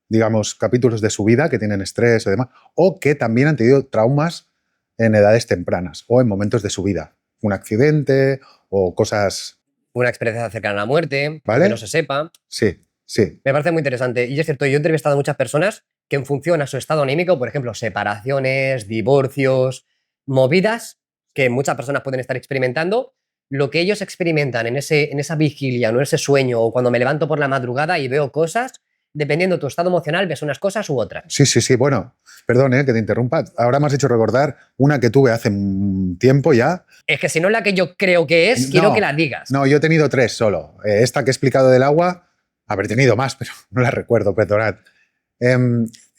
digamos, capítulos de su vida, que tienen estrés o demás, o que también han tenido traumas en edades tempranas o en momentos de su vida. Un accidente o cosas... Una experiencia cercana a la muerte, ¿Vale? que no se sepa. Sí, sí. Me parece muy interesante. Y es cierto, yo he entrevistado a muchas personas que en función a su estado anímico, por ejemplo, separaciones, divorcios, movidas que muchas personas pueden estar experimentando, lo que ellos experimentan en esa vigilia, no ese sueño, o cuando me levanto por la madrugada y veo cosas, dependiendo de tu estado emocional, ves unas cosas u otras. Sí, sí, sí. Bueno, perdón que te interrumpa. Ahora me has hecho recordar una que tuve hace un tiempo ya. Es que si no es la que yo creo que es, quiero No, que la digas. No, yo he tenido 3 solo. Esta que he explicado del agua, haber tenido más, pero no la recuerdo, perdonad.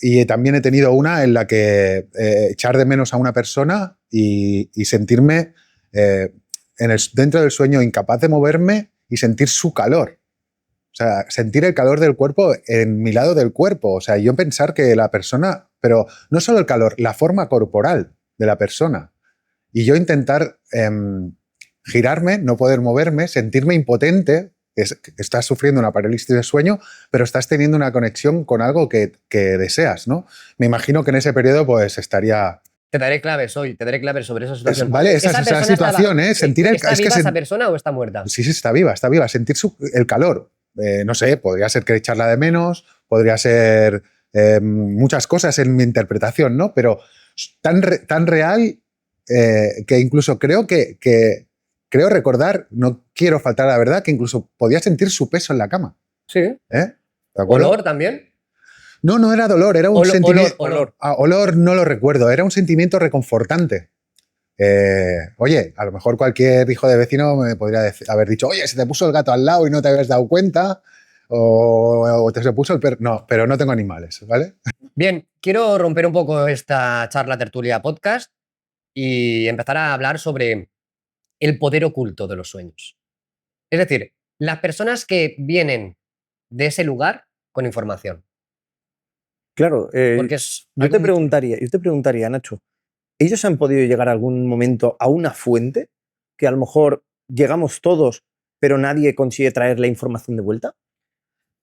Y también he tenido una en la que echar de menos a una persona y sentirme dentro del sueño incapaz de moverme y sentir su calor. O sea, sentir el calor del cuerpo en mi lado del cuerpo. O sea, yo pensar que la persona, pero no solo el calor, la forma corporal de la persona. Y yo intentar girarme, no poder moverme, sentirme impotente estás sufriendo una parálisis de sueño, pero estás teniendo una conexión con algo que deseas, ¿no? Me imagino que en ese periodo pues estaría... Te daré claves hoy, te daré claves sobre esa situación. Vale, esa persona situación, ¿eh? Sentir el... ¿Está es que viva esa persona o está muerta? Sí, está viva, está viva. Sentir el calor. No sé, podría ser que echarla de menos, podría ser muchas cosas en mi interpretación, ¿no? Pero tan real que incluso creo creo recordar, no quiero faltar a la verdad, que incluso podía sentir su peso en la cama. Sí. ¿De acuerdo? ¿Olor también? No era dolor, era un sentimiento... Olor. Olor no lo recuerdo, era un sentimiento reconfortante. Oye, a lo mejor cualquier hijo de vecino me podría haber dicho, oye, se te puso el gato al lado y no te habías dado cuenta, o te se puso el perro. No, pero no tengo animales, ¿vale? Bien, quiero romper un poco esta charla tertulia podcast y empezar a hablar sobre el poder oculto de los sueños. Es decir, las personas que vienen de ese lugar con información. Claro, Porque es yo te preguntaría, Nacho, ¿ellos han podido llegar a algún momento a una fuente que a lo mejor llegamos todos, pero nadie consigue traer la información de vuelta?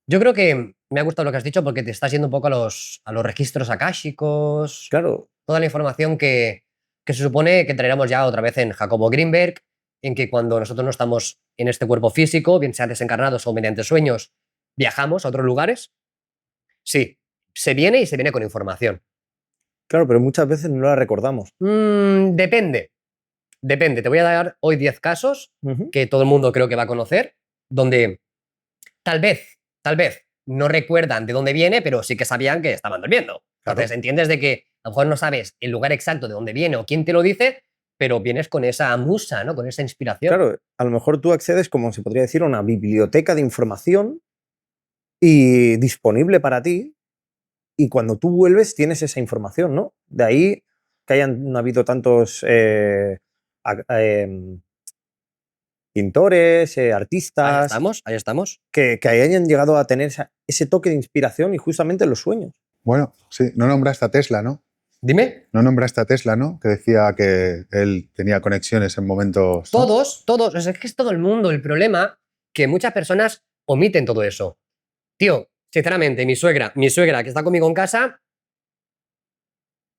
Yo creo que me ha gustado lo que has dicho porque te estás yendo un poco a los registros akáshicos, Claro, toda la información que se supone que traeremos ya otra vez en Jacobo Greenberg, en que cuando nosotros no estamos en este cuerpo físico, bien sea desencarnados o mediante sueños, viajamos a otros lugares. Sí, se viene y se viene con información. claro, pero muchas veces no la recordamos. Depende. Te voy a dar hoy 10 casos Ujú. que todo el mundo creo que va a conocer, donde tal vez, no recuerdan de dónde viene, pero sí que sabían que estaban durmiendo. Entonces, Claro. entiendes de que a lo mejor no sabes el lugar exacto de dónde viene o quién te lo dice, pero vienes con esa musa, ¿no? Con esa inspiración. Claro, a lo mejor tú accedes, como se podría decir, a una biblioteca de información y disponible para ti, y cuando tú vuelves tienes esa información, ¿no? De ahí que hayan habido tantos pintores, artistas, Ahí estamos. que hayan llegado a tener ese toque de inspiración y justamente los sueños. Bueno, sí, no nombraste a Tesla, ¿no? Dime. No nombraste a Tesla, ¿no? Que decía que él tenía conexiones en momentos... ¿no? Todos, o sea, es que es todo el mundo. El problema que muchas personas omiten todo eso. Tío, sinceramente, mi suegra que está conmigo en casa,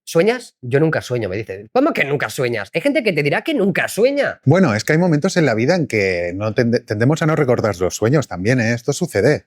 ¿sueñas? Yo nunca sueño, me dice. ¿Cómo que nunca sueñas? Hay gente que te dirá que nunca sueña. Bueno, es que hay momentos en la vida en que tendemos a no recordar los sueños también, ¿eh? Esto sucede.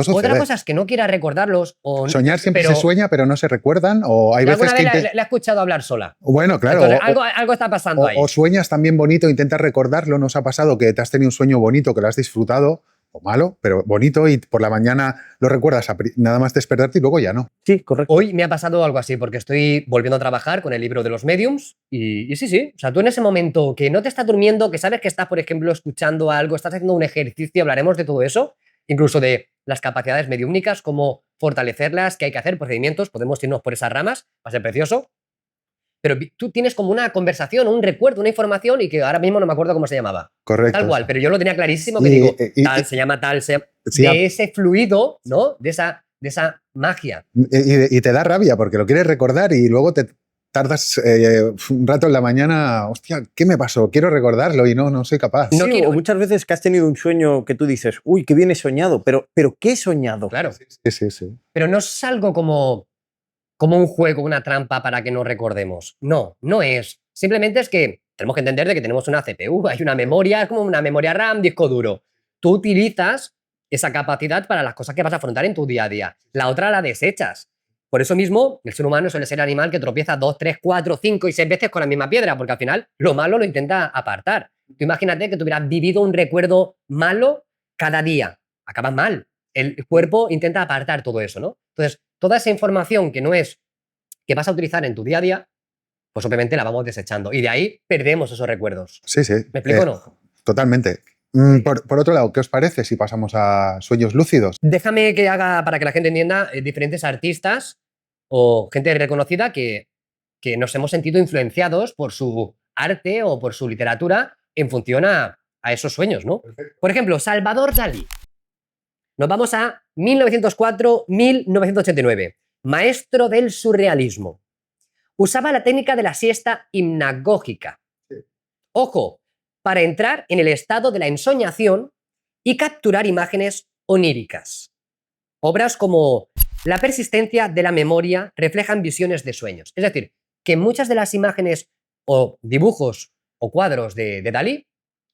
Otra cosa es que no quiera recordarlos o... Soñar siempre pero se sueña, pero no se recuerdan, o hay yo veces alguna que... vez la he escuchado hablar sola. Bueno, claro. Entonces, algo está pasando ahí. O sueñas también bonito, intentas recordarlo, ¿no os ha pasado que te has tenido un sueño bonito, que lo has disfrutado, o malo, pero bonito, y por la mañana lo recuerdas nada más despertarte y luego ya no? Sí, correcto. Hoy me ha pasado algo así porque estoy volviendo a trabajar con el libro de los mediums y sí. O sea, tú en ese momento que no te estás durmiendo, que sabes que estás, por ejemplo, escuchando algo, estás haciendo un ejercicio, hablaremos de todo eso, incluso de las capacidades mediúmnicas, cómo fortalecerlas, qué hay que hacer, procedimientos, podemos irnos por esas ramas, va a ser precioso. Pero tú tienes como una conversación, un recuerdo, una información y que ahora mismo no me acuerdo cómo se llamaba. Correcto. Tal cual, pero yo lo tenía clarísimo que digo, tal, se llama tal, sí, de ese fluido, ¿no? De esa magia. Y te da rabia porque lo quieres recordar y luego te tardas un rato en la mañana, hostia, ¿qué me pasó? Quiero recordarlo y no soy capaz. Sí, No quiero- o muchas veces que has tenido un sueño que tú dices, uy, qué bien he soñado, pero ¿qué he soñado? Claro. Sí. Pero no es algo como un juego, una trampa para que no recordemos. No es. Simplemente es que tenemos que entender de que tenemos una CPU, hay una memoria, es como una memoria RAM, disco duro. Tú utilizas esa capacidad para las cosas que vas a afrontar en tu día a día. La otra la desechas. Por eso mismo, el ser humano suele ser el animal que tropieza 2, 3, 4, 5 y 6 veces con la misma piedra, porque al final lo malo lo intenta apartar. Tú imagínate que tú hubieras vivido un recuerdo malo cada día. Acabas mal. El cuerpo intenta apartar todo eso, ¿no? Entonces, toda esa información que no es que vas a utilizar en tu día a día, pues obviamente la vamos desechando. Y de ahí perdemos esos recuerdos. Sí. ¿Me explico o no? Totalmente. Por otro lado, ¿qué os parece si pasamos a sueños lúcidos? Déjame que haga, para que la gente entienda, diferentes artistas o gente reconocida que nos hemos sentido influenciados por su arte o por su literatura en función a esos sueños, ¿no? Por ejemplo, Salvador Dalí. Nos vamos a 1904-1989. Maestro del surrealismo. Usaba la técnica de la siesta hipnagógica. Ojo, para entrar en el estado de la ensoñación y capturar imágenes oníricas. Obras como La persistencia de la memoria reflejan visiones de sueños. Es decir, que muchas de las imágenes o dibujos o cuadros de Dalí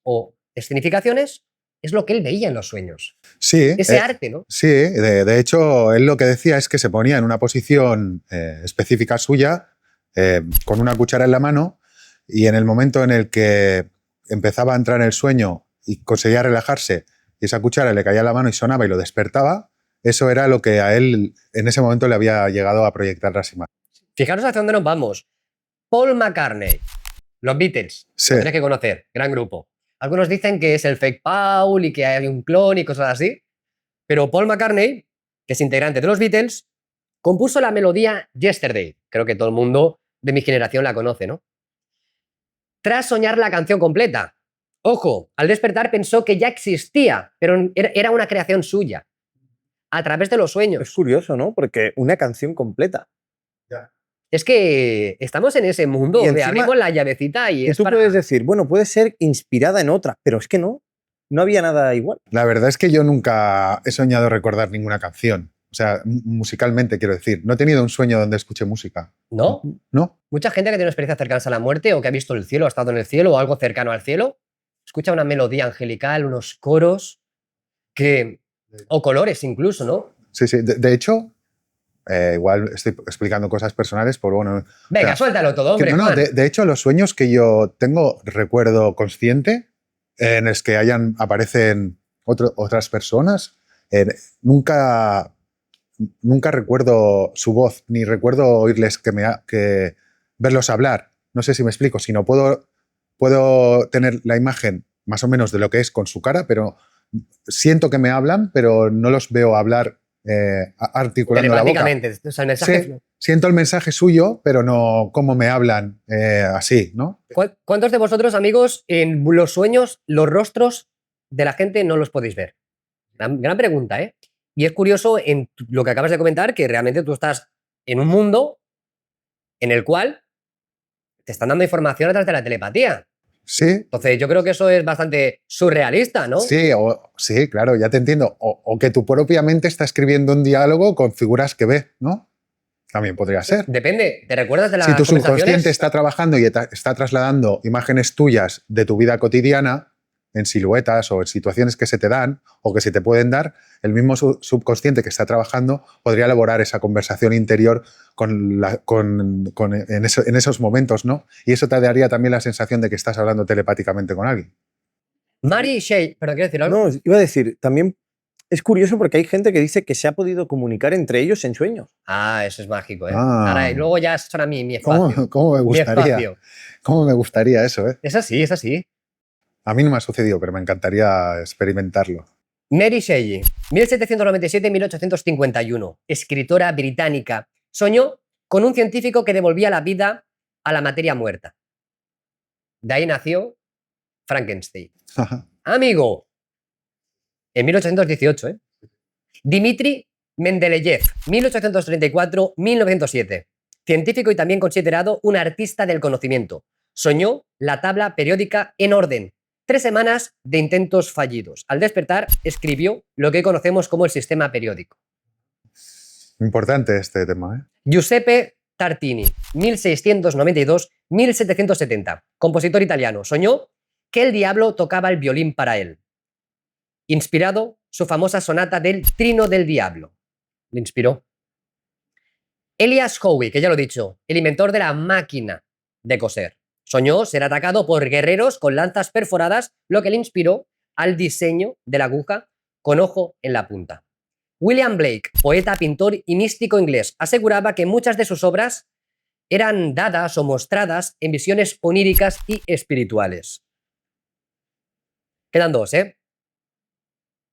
o escenificaciones es lo que él veía en los sueños. Sí, Ese arte, ¿no? sí, de hecho, él lo que decía es que se ponía en una posición específica suya, con una cuchara en la mano, y en el momento en el que empezaba a entrar en el sueño y conseguía relajarse, y esa cuchara le caía en la mano y sonaba y lo despertaba, eso era lo que a él en ese momento le había llegado a proyectar las imágenes. Fijaros hacia dónde nos vamos. Paul McCartney, los Beatles, Sí. lo tenéis que conocer, gran grupo. Algunos dicen que es el fake Paul y que hay un clon y cosas así, pero Paul McCartney, que es integrante de los Beatles, compuso la melodía Yesterday. Creo que todo el mundo de mi generación la conoce, ¿no? Tras soñar la canción completa. Ojo, al despertar pensó que ya existía, pero era una creación suya, a través de los Es sueños. curioso, ¿no? Porque una canción completa. Es que estamos en ese mundo Y de encima- abrimos la llavecita y Que es tú para... puedes decir, bueno, puede ser inspirada en otra, pero es que no. No había nada igual. La verdad es que yo nunca he soñado recordar ninguna canción. O sea, musicalmente quiero decir. No he tenido un sueño donde escuche música. ¿No? ¿No? Mucha gente que tiene experiencias cercanas a la muerte o que ha visto el cielo, ha estado en el cielo o algo cercano al cielo, escucha una melodía angelical, unos coros que... o colores incluso, ¿no? Sí, sí. De hecho, igual estoy explicando cosas personales, pero bueno. Venga, o sea, suéltalo todo, hombre, no, Juan. de hecho, los sueños que yo tengo recuerdo consciente, en los que aparecen otras personas, nunca recuerdo su voz, ni recuerdo oírles que verlos hablar. No sé si me explico, sino puedo tener la imagen más o menos de lo que es con su cara, pero siento que me hablan, pero no los veo hablar articulando la boca. Telepáticamente, o sea, el mensaje... Sí, siento el mensaje suyo, pero no cómo me hablan así, ¿no? ¿Cuántos de vosotros, amigos, en los sueños, los rostros de la gente no los podéis ver? Gran pregunta, ¿eh? Y es curioso en lo que acabas de comentar, que realmente tú estás en un mundo en el cual te están dando información a través de la telepatía. Sí, Entonces, yo creo que eso es bastante surrealista, ¿no? sí, sí, claro, ya te entiendo. O que tu propia mente está escribiendo un diálogo con figuras que ve, ¿no? También podría ser. Depende, ¿te recuerdas de las Si tu conversaciones? subconsciente está trabajando y está trasladando imágenes tuyas de tu vida cotidiana en siluetas o en situaciones que se te dan o que se te pueden dar, el mismo subconsciente que está trabajando podría elaborar esa conversación interior en esos momentos, ¿no? Y eso te daría también la sensación de que estás hablando telepáticamente con alguien. Mary Shea, ¿pero quiero decir algo? No, iba a decir, también es curioso porque hay gente que dice que se ha podido comunicar entre ellos en sueños. Ah, eso es mágico, ¿eh? Ah. Ahora, y luego ya son a mí, mi espacio. ¿Cómo me Mi gustaría? espacio. ¿Cómo me gustaría eso, eh? Es así, es así. A mí no me ha sucedido, pero me encantaría experimentarlo. Mary Shelley, 1797-1851, escritora británica, soñó con un científico que devolvía la vida a la materia muerta. De ahí nació Frankenstein. Amigo, en 1818, ¿eh? Dmitri Mendeleev, 1834-1907, científico y también considerado un artista del conocimiento. Soñó la tabla periódica en orden. 3 semanas de intentos fallidos. Al despertar, escribió lo que hoy conocemos como el sistema periódico. Importante este tema, ¿eh? Giuseppe Tartini, 1692-1770, compositor italiano, soñó que el diablo tocaba el violín para él. Inspirado su famosa sonata del Trino del Diablo. Le inspiró. Elias Howe, que ya lo he dicho, el inventor de la máquina de coser. Soñó ser atacado por guerreros con lanzas perforadas, lo que le inspiró al diseño de la aguja con ojo en la punta. William Blake, poeta, pintor y místico inglés, aseguraba que muchas de sus obras eran dadas o mostradas en visiones oníricas y espirituales. Quedan 2, ¿eh?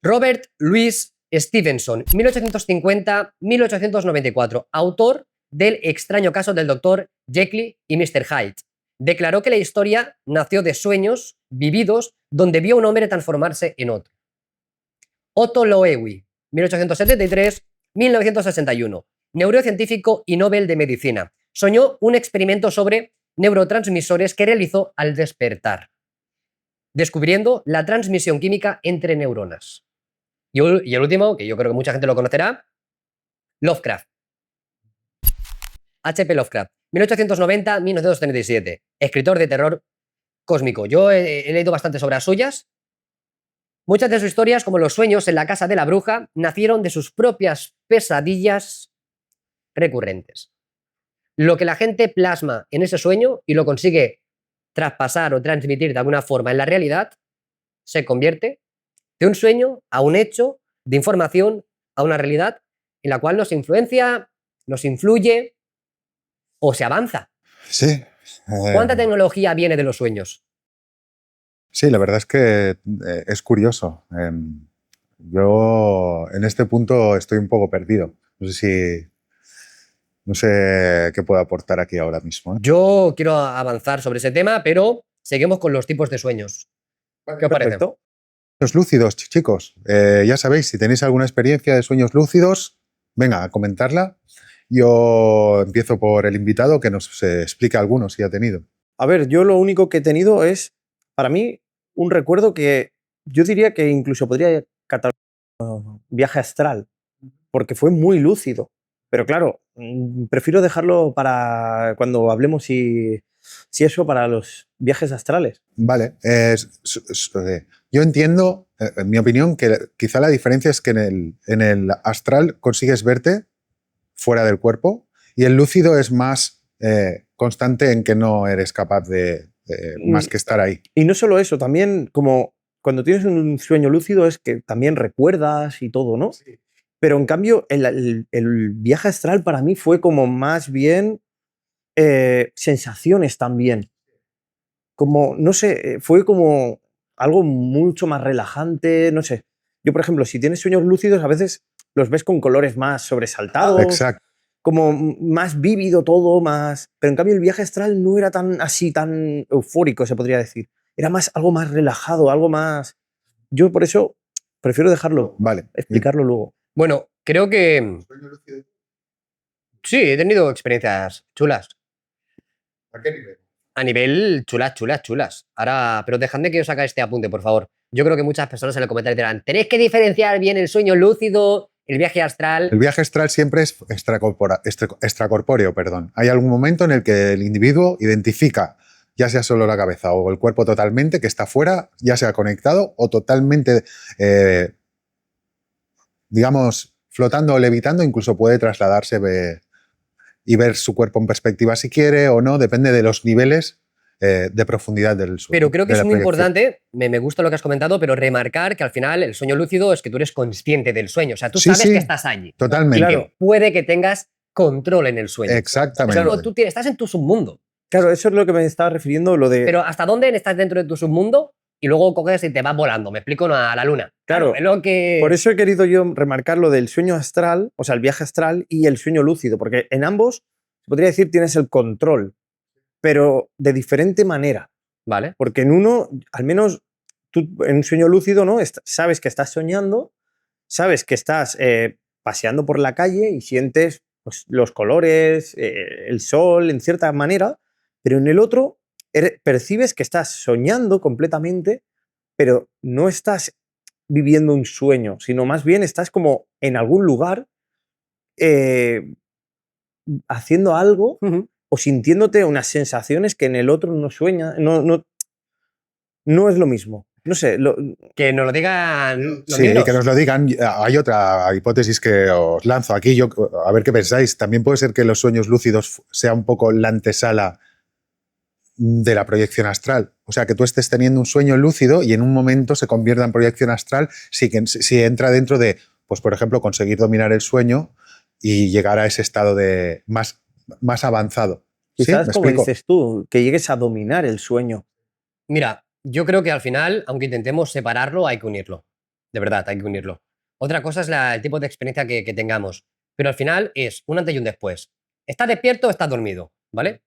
Robert Louis Stevenson, 1850-1894, autor del extraño caso del Dr. Jekyll y Mr. Hyde. Declaró que la historia nació de sueños vividos donde vio a un hombre transformarse en otro. Otto Loewi, 1873-1961, neurocientífico y Nobel de Medicina. Soñó un experimento sobre neurotransmisores que realizó al despertar. descubriendo la transmisión química entre neuronas. Y el último, que yo creo que mucha gente lo conocerá, Lovecraft. H.P. Lovecraft, 1890-1937, escritor de terror cósmico. Yo he leído bastantes obras suyas. Muchas de sus historias, como Los sueños en la casa de la bruja, nacieron de sus propias pesadillas recurrentes. Lo que la gente plasma en ese sueño y lo consigue traspasar o transmitir de alguna forma en la realidad, se convierte de un sueño a un hecho, de información a una realidad en la cual nos influencia, nos influye o se avanza. Sí. ¿Cuánta tecnología viene de los sueños? Sí, la verdad es que es curioso. Yo en este punto estoy un poco perdido. No sé qué puedo aportar aquí ahora mismo. Yo quiero avanzar sobre ese tema, pero seguimos con los tipos de sueños. ¿Qué os parece? Perfecto. Sueños lúcidos, chicos. Ya sabéis, si tenéis alguna experiencia de sueños lúcidos, venga a comentarla. Yo empiezo por el invitado que nos explique algunos si ha tenido. A ver, yo lo único que he tenido es, para mí, un recuerdo que yo diría que incluso podría catalogar como viaje astral, porque fue muy lúcido. Pero claro, prefiero dejarlo para cuando hablemos si eso para los viajes astrales. Vale. Yo entiendo, en mi opinión, que quizá la diferencia es que en el astral consigues verte fuera del cuerpo y el lúcido es más constante en que no eres capaz de más que estar ahí. Y no solo eso, también como cuando tienes un sueño lúcido es que también recuerdas y todo, ¿no? Sí. Pero en cambio el viaje astral para mí fue como más bien sensaciones también. Como, no sé, fue como algo mucho más relajante, no sé. Yo, por ejemplo, si tienes sueños lúcidos, a veces los ves con colores más sobresaltados. Exacto. Como más vívido todo, más... Pero en cambio el viaje astral no era tan así, tan eufórico, se podría decir. Era más algo más relajado, algo más... Yo por eso prefiero dejarlo, Vale. explicarlo luego. Bueno, creo que sí, he tenido experiencias chulas. ¿A qué nivel? A nivel chulas. Ahora, pero dejadme que os haga este apunte, por favor. Yo creo que muchas personas en el comentario dirán, tenéis que diferenciar bien el sueño lúcido, el viaje astral. El viaje astral siempre es extracorpóreo, perdón. Hay algún momento en el que el individuo identifica, ya sea solo la cabeza o el cuerpo totalmente, que está fuera, ya sea conectado o totalmente, digamos, flotando o levitando, incluso puede trasladarse y ver su cuerpo en perspectiva si quiere o no, depende de los niveles de profundidad del sueño. Pero creo que de es la muy proyección. importante, me gusta lo que has comentado, pero remarcar que al final el sueño lúcido es que tú eres consciente del sueño. O sea, tú Sí, sabes sí, que estás allí. Totalmente. Y que puede que tengas control en el sueño. Exactamente. Pero tú estás en tu submundo. Claro, eso es lo que me estaba refiriendo, lo de... Pero ¿hasta dónde estás dentro de tu submundo? Y luego coges y te vas volando. Me explico, no, a la luna. Claro, es lo que... Por eso he querido yo remarcar lo del sueño astral, o sea, el viaje astral y el sueño lúcido, porque en ambos, se podría decir, tienes el control, pero de diferente manera. Vale. Porque en uno, al menos tú en un sueño lúcido, ¿no? Sabes que estás soñando, sabes que estás paseando por la calle y sientes pues, los colores, el sol, en cierta manera, pero en el otro percibes que estás soñando completamente, pero no estás viviendo un sueño, sino más bien estás como en algún lugar haciendo algo o sintiéndote unas sensaciones que en el otro no sueña, no es lo mismo. No sé. Que nos lo digan los Sí, niños. que nos lo digan. Hay otra hipótesis que os lanzo aquí, yo, a ver qué pensáis. También puede ser que los sueños lúcidos sea un poco la antesala de la proyección astral. O sea, que tú estés teniendo un sueño lúcido y en un momento se convierta en proyección astral si entra dentro de, pues por ejemplo, conseguir dominar el sueño y llegar a ese estado de más avanzado. Quizás, ¿Sí? como ¿Me explico? dices tú, que llegues a dominar el sueño. Mira, yo creo que al final, aunque intentemos separarlo, hay que unirlo. De verdad, hay que unirlo. Otra cosa es el tipo de experiencia que tengamos. Pero al final es un antes y un después. ¿Estás despierto o estás dormido? ¿Vale?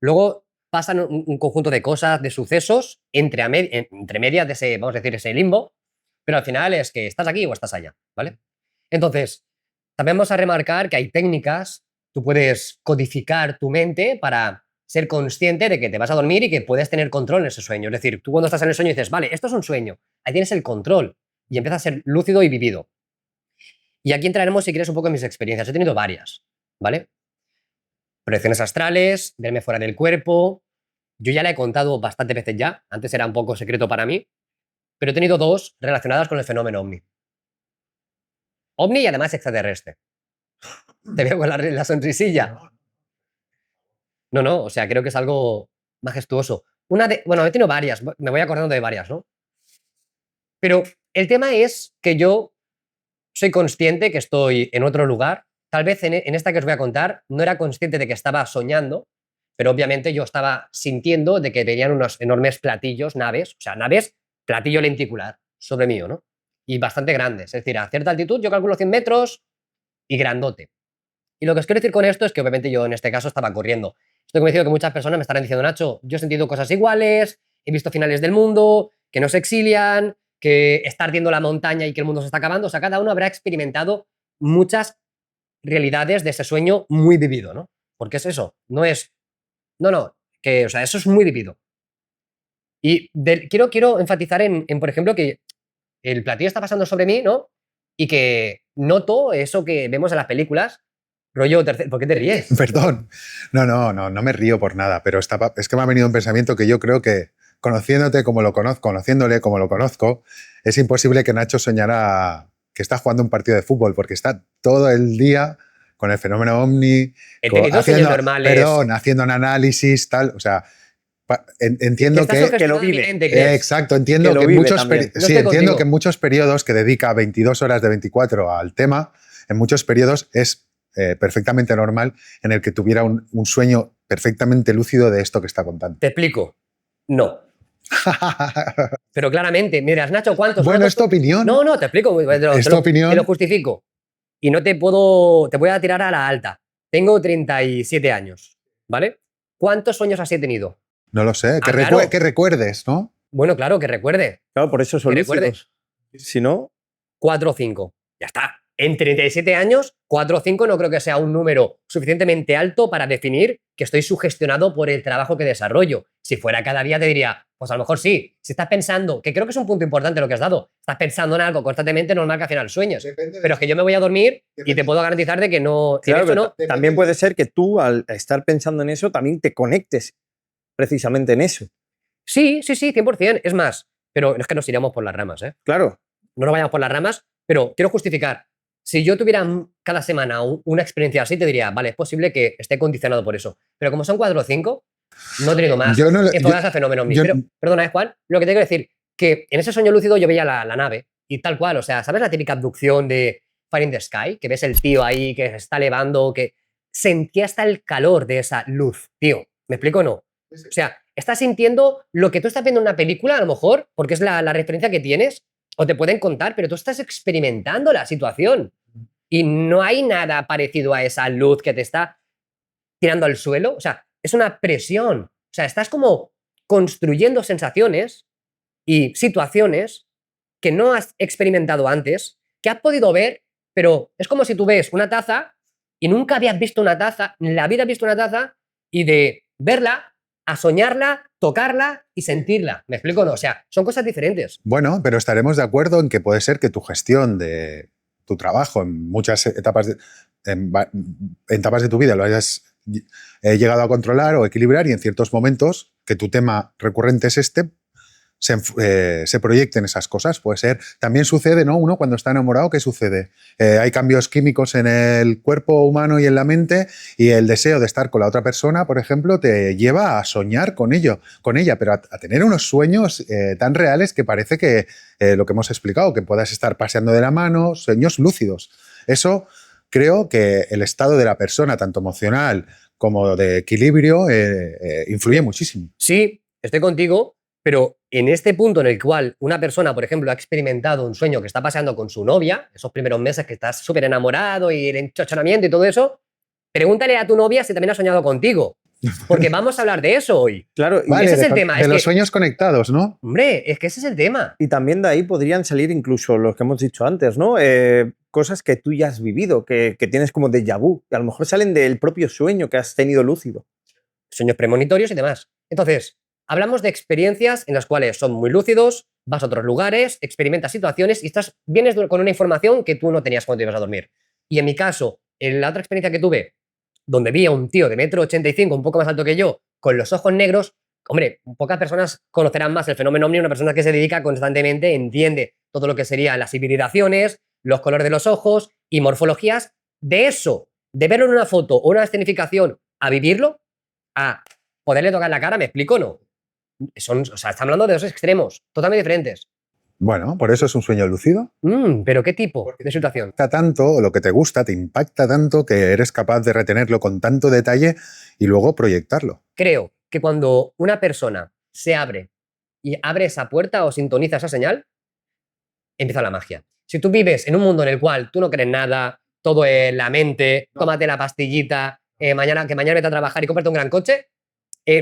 Luego pasan un conjunto de cosas, de sucesos, entre medias de ese, vamos a decir, ese limbo. Pero al final es que estás aquí o estás allá. ¿Vale? Entonces, también vamos a remarcar que hay técnicas. Tú puedes codificar tu mente para ser consciente de que te vas a dormir y que puedes tener control en ese sueño. Es decir, tú cuando estás en el sueño dices, vale, esto es un sueño, ahí tienes el control y empieza a ser lúcido y vivido. Y aquí entraremos, si quieres, un poco en mis experiencias. He tenido varias, ¿vale? Proyecciones astrales, verme fuera del cuerpo. Yo ya la he contado bastantes veces ya, antes era un poco secreto para mí, pero he tenido 2 relacionadas con el fenómeno ovni. Ovni y además extraterrestre. Te veo con la sonrisilla. No, o sea, creo que es algo majestuoso. Bueno, he tenido varias, me voy acordando de varias, ¿no? Pero el tema es que yo soy consciente que estoy en otro lugar. Tal vez en esta que os voy a contar no era consciente de que estaba soñando, pero obviamente yo estaba sintiendo de que venían unos enormes platillos, naves, o sea, naves, platillo lenticular, sobre mío, ¿no? Y bastante grandes. Es decir, a cierta altitud, yo calculo 100 metros y grandote. Y lo que os quiero decir con esto es que obviamente yo en este caso estaba corriendo. Estoy convencido que muchas personas me estarán diciendo, Nacho, yo he sentido cosas iguales, he visto finales del mundo, que no se exilian, que está ardiendo la montaña y que el mundo se está acabando. O sea, cada uno habrá experimentado muchas realidades de ese sueño muy vivido, ¿no? Porque es eso, no es... No, que, o sea, eso es muy vivido. Y quiero enfatizar por ejemplo, que el platillo está pasando sobre mí, ¿no? Y que noto eso que vemos en las películas, rollo tercer... ¿Por qué te ríes? Perdón. No me río por nada, pero es que me ha venido un pensamiento que yo creo que, conociéndote como lo conozco, conociéndole como lo conozco, es imposible que Nacho soñara que está jugando un partido de fútbol, porque está todo el día con el fenómeno ovni, He tenido sueños normales. Perdón, haciendo un análisis, tal, o sea, entiendo que lo vive. Exacto, entiendo Que que, lo vive muchos también. sí, entiendo que en muchos periodos que dedica 22 horas de 24 al tema, en muchos periodos es perfectamente normal en el que tuviera un sueño perfectamente lúcido de esto que está contando. Te explico. No. Pero claramente, miras, Nacho, ¿cuántos? Bueno, es tu opinión. No, te explico. Es tu opinión. Te lo justifico. Y no te voy a tirar a la alta. Tengo 37 años, ¿vale? ¿Cuántos sueños así he tenido? No lo sé, claro. que recuerdes, ¿no? Bueno, claro, que recuerde. Claro, por eso son Que recuerde. lúcidos. Si no... 4 o 5. Ya está. En 37 años, 4 o 5 no creo que sea un número suficientemente alto para definir que estoy sugestionado por el trabajo que desarrollo. Si fuera cada día te diría, pues a lo mejor sí. Si estás pensando, que creo que es un punto importante lo que has dado, estás pensando en algo constantemente, normal que al final sueñes. Pero es que yo me voy a dormir y te puedo garantizar de que no... Claro, pero no. También puede ser que tú, al estar pensando en eso, también te conectes precisamente en eso. Sí, 100%. Es más, pero es que nos iremos por las ramas, ¿eh? Claro. No nos vayamos por las ramas, pero quiero justificar. Si yo tuviera cada semana una experiencia así, te diría, vale, es posible que esté condicionado por eso. Pero como son 4 o 5, no he tenido más enfocadas al fenómeno ovni. Pero, perdona, Juan, lo que te quiero decir, que en ese sueño lúcido yo veía la nave y tal cual, o sea, ¿sabes la típica abducción de Fire in the Sky? Que ves el tío ahí que se está elevando, que sentía hasta el calor de esa luz, tío. ¿Me explico o no? O sea, estás sintiendo lo que tú estás viendo en una película, a lo mejor, porque es la referencia que tienes, o te pueden contar, pero tú estás experimentando la situación. Y no hay nada parecido a esa luz que te está tirando al suelo. O sea, es una presión. O sea, estás como construyendo sensaciones y situaciones que no has experimentado antes, que has podido ver, pero es como si tú ves una taza y nunca habías visto una taza, en la vida has visto una taza, y de verla a soñarla, tocarla y sentirla. ¿Me explico o no? O sea, son cosas diferentes. Bueno, pero estaremos de acuerdo en que puede ser que tu gestión de tu trabajo en muchas etapas en etapas de tu vida lo hayas llegado a controlar o equilibrar, y en ciertos momentos que tu tema recurrente es este, se proyecten esas cosas. Puede ser. También sucede, ¿no? Uno cuando está enamorado, ¿qué sucede? Hay cambios químicos en el cuerpo humano y en la mente, y el deseo de estar con la otra persona, por ejemplo, te lleva a soñar con ella, pero a tener unos sueños tan reales que parece que lo que hemos explicado, que puedas estar paseando de la mano, sueños lúcidos. Eso creo que el estado de la persona, tanto emocional como de equilibrio, influye muchísimo. Sí, estoy contigo. Pero en este punto en el cual una persona, por ejemplo, ha experimentado un sueño que está paseando con su novia, esos primeros meses que estás súper enamorado y el enchochonamiento y todo eso, pregúntale a tu novia si también ha soñado contigo. Porque vamos a hablar de eso hoy. Claro, Vale, ese es el tema. De los sueños conectados, ¿no? Hombre, es que ese es el tema. Y también de ahí podrían salir incluso los que hemos dicho antes, ¿no? Cosas que tú ya has vivido, que tienes como déjà vu, que a lo mejor salen del propio sueño que has tenido lúcido. sueños premonitorios y demás. Entonces, hablamos de experiencias en las cuales son muy lúcidos, vas a otros lugares, experimentas situaciones y vienes con una información que tú no tenías cuando ibas a dormir. Y en mi caso, en la otra experiencia que tuve, donde vi a un tío de 1,85 m, un poco más alto que yo, con los ojos negros, hombre, pocas personas conocerán más el fenómeno ovni. Una persona que se dedica constantemente, entiende todo lo que serían las hibridaciones, los colores de los ojos y morfologías. De eso, de verlo en una foto o una escenificación, a vivirlo, a poderle tocar la cara, ¿me explico o no? O sea, estamos hablando de dos extremos totalmente diferentes. Bueno, por eso es un sueño lúcido. ¿Pero qué tipo de situación? Te impacta tanto, lo que te gusta, te impacta tanto que eres capaz de retenerlo con tanto detalle y luego proyectarlo. Creo que cuando una persona se abre y abre esa puerta o sintoniza esa señal, empieza la magia. Si tú vives en un mundo en el cual tú no crees nada, todo es la mente, tómate la pastillita, mañana vete a trabajar y cómprate un gran coche,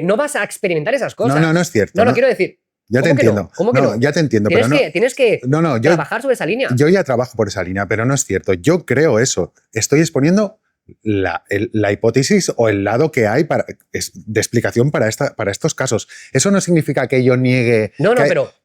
no vas a experimentar esas cosas. No es cierto. No, lo quiero decir. Ya te entiendo. ¿Cómo que no? Ya te entiendo, Tienes pero que, tienes que trabajar sobre esa línea. Yo ya trabajo por esa línea, pero no es cierto. Yo creo eso. Estoy exponiendo la hipótesis o el lado que hay de explicación para estos casos. Eso no significa que yo niegue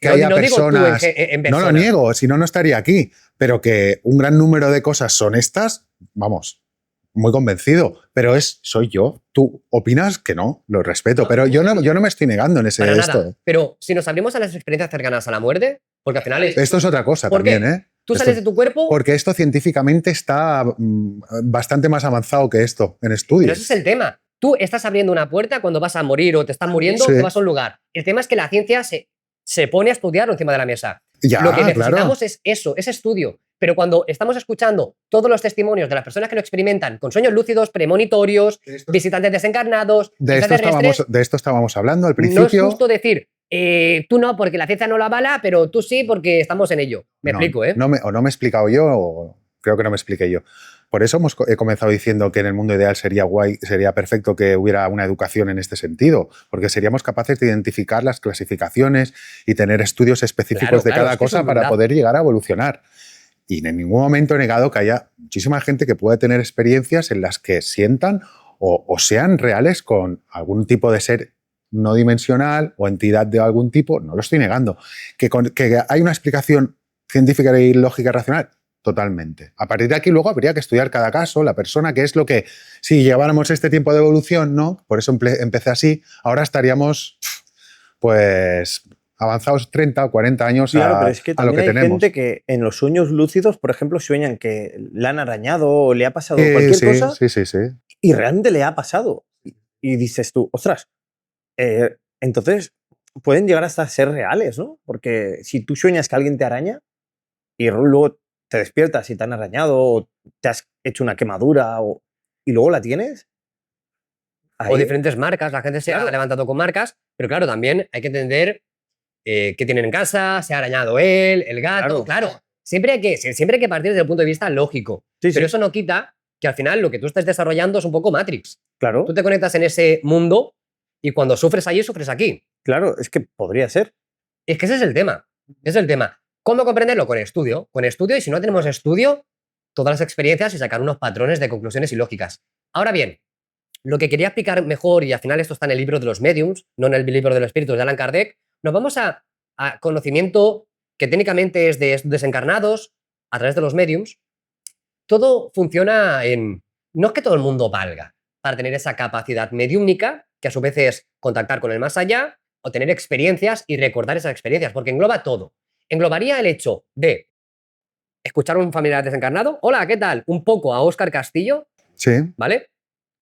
que haya personas... Digo tú en persona. No lo niego, si no, no estaría aquí. Pero que un gran número de cosas son estas, vamos, muy convencido. Pero soy yo. Tú opinas que no, lo respeto. Pero yo no me estoy negando en ese para esto. Nada. Pero si nos abrimos a las experiencias cercanas a la muerte, porque al final Esto es otra cosa ¿Por también, qué? ¿eh? Tú sales de tu cuerpo... Porque esto científicamente está bastante más avanzado que esto en estudios. Pero ese es el tema. Tú estás abriendo una puerta cuando vas a morir o te estás muriendo, Sí. o vas a un lugar. El tema es que la ciencia se pone a estudiarlo encima de la mesa. Ya, Lo que necesitamos claro. es eso, ese estudio. Pero cuando estamos escuchando todos los testimonios de las personas que lo experimentan con sueños lúcidos, premonitorios, visitantes desencarnados, De esto estábamos hablando al no es principio. justo decir, tú no, porque la ciencia no lo avala, pero tú sí, porque estamos en ello. Me explico, ¿eh? No me he explicado yo, o creo que no me expliqué yo. Por eso he comenzado diciendo que en el mundo ideal sería guay, sería perfecto que hubiera una educación en este sentido, porque seríamos capaces de identificar las clasificaciones y tener estudios específicos de cada cosa para poder llegar a evolucionar. Y en ningún momento he negado que haya muchísima gente que pueda tener experiencias en las que sientan o sean reales con algún tipo de ser no dimensional o entidad de algún tipo. No lo estoy negando. Que hay una explicación científica y lógica racional, totalmente. A partir de aquí luego habría que estudiar cada caso, la persona, que es lo que, si lleváramos este tiempo de evolución, ¿no? Por eso empecé así, ahora estaríamos, pues, avanzados 30 o 40 años claro, pero es que a lo que hay tenemos. gente que en los sueños lúcidos, por ejemplo, sueñan que le han arañado o le ha pasado cualquier cosa Sí. y realmente le ha pasado. Y dices tú, ostras, entonces pueden llegar hasta ser reales, ¿no? Porque si tú sueñas que alguien te araña y luego te despiertas y te han arañado o te has hecho una quemadura y luego la tienes. O diferentes marcas, la gente se ha levantado con marcas, pero claro, también hay que entender qué tienen en casa, se ha arañado él, el gato, claro. Siempre hay que partir desde el punto de vista lógico, pero eso no quita que al final lo que tú estás desarrollando es un poco Matrix. Claro. Tú te conectas en ese mundo y cuando sufres allí, sufres aquí. Claro, es que podría ser. Es que ese es el tema. Es el tema. ¿Cómo comprenderlo? Con estudio. Con estudio, y si no tenemos estudio, todas las experiencias y sacar unos patrones de conclusiones y lógicas. Ahora bien, lo que quería explicar mejor, y al final esto está en el libro de los mediums, no en el libro de los espíritus de Allan Kardec, nos vamos a conocimiento que técnicamente es de desencarnados, a través de los mediums. Todo funciona en... No es que todo el mundo valga para tener esa capacidad mediúmnica, que a su vez es contactar con el más allá, o tener experiencias y recordar esas experiencias, porque engloba todo. Englobaría el hecho de escuchar a un familiar desencarnado, hola, ¿qué tal? Un poco a Óscar Castillo, sí, ¿vale?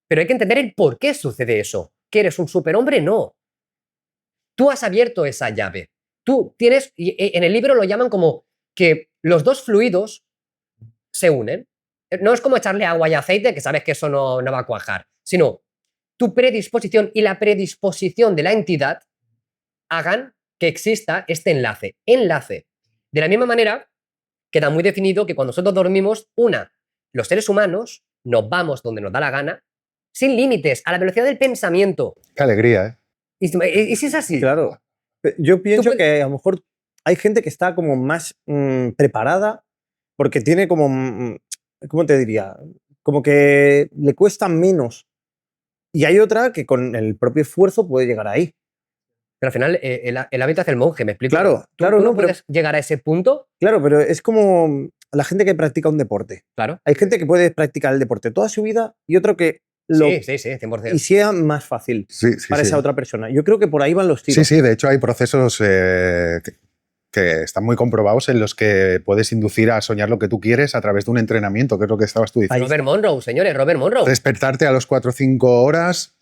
Pero hay que entender el por qué sucede eso. ¿Que eres un superhombre? No. Tú has abierto esa llave. Tú tienes, y en el libro lo llaman como que los dos fluidos se unen. No es como echarle agua y aceite, que sabes que eso no va a cuajar, sino tu predisposición y la predisposición de la entidad hagan que exista este enlace. Enlace. De la misma manera, queda muy definido que cuando nosotros dormimos, los seres humanos nos vamos donde nos da la gana, sin límites, a la velocidad del pensamiento. Qué alegría, ¿eh? ¿Y si es así? Claro. Yo pienso que a lo mejor hay gente que está como más preparada porque tiene como, ¿cómo te diría? Como que le cuesta menos Y hay otra que con el propio esfuerzo puede llegar ahí. Pero al final, el hábito hace el monje, ¿me explico? Claro, ¿Tú claro, no no, pero- puedes llegar a ese punto? Claro, pero es como la gente que practica un deporte. Claro. Hay gente que puede practicar el deporte toda su vida y otro que lo Sí, 100%. y sea más fácil Sí, sí, para sí. esa otra persona. Yo creo que por ahí van los Sí, tiros. sí, de hecho hay procesos que están muy comprobados en los que puedes inducir a soñar lo que tú quieres a través de un entrenamiento, que es lo que estabas tú diciendo. Robert Monroe, señores, Robert Monroe. Despertarte a los 4 o 5 horas,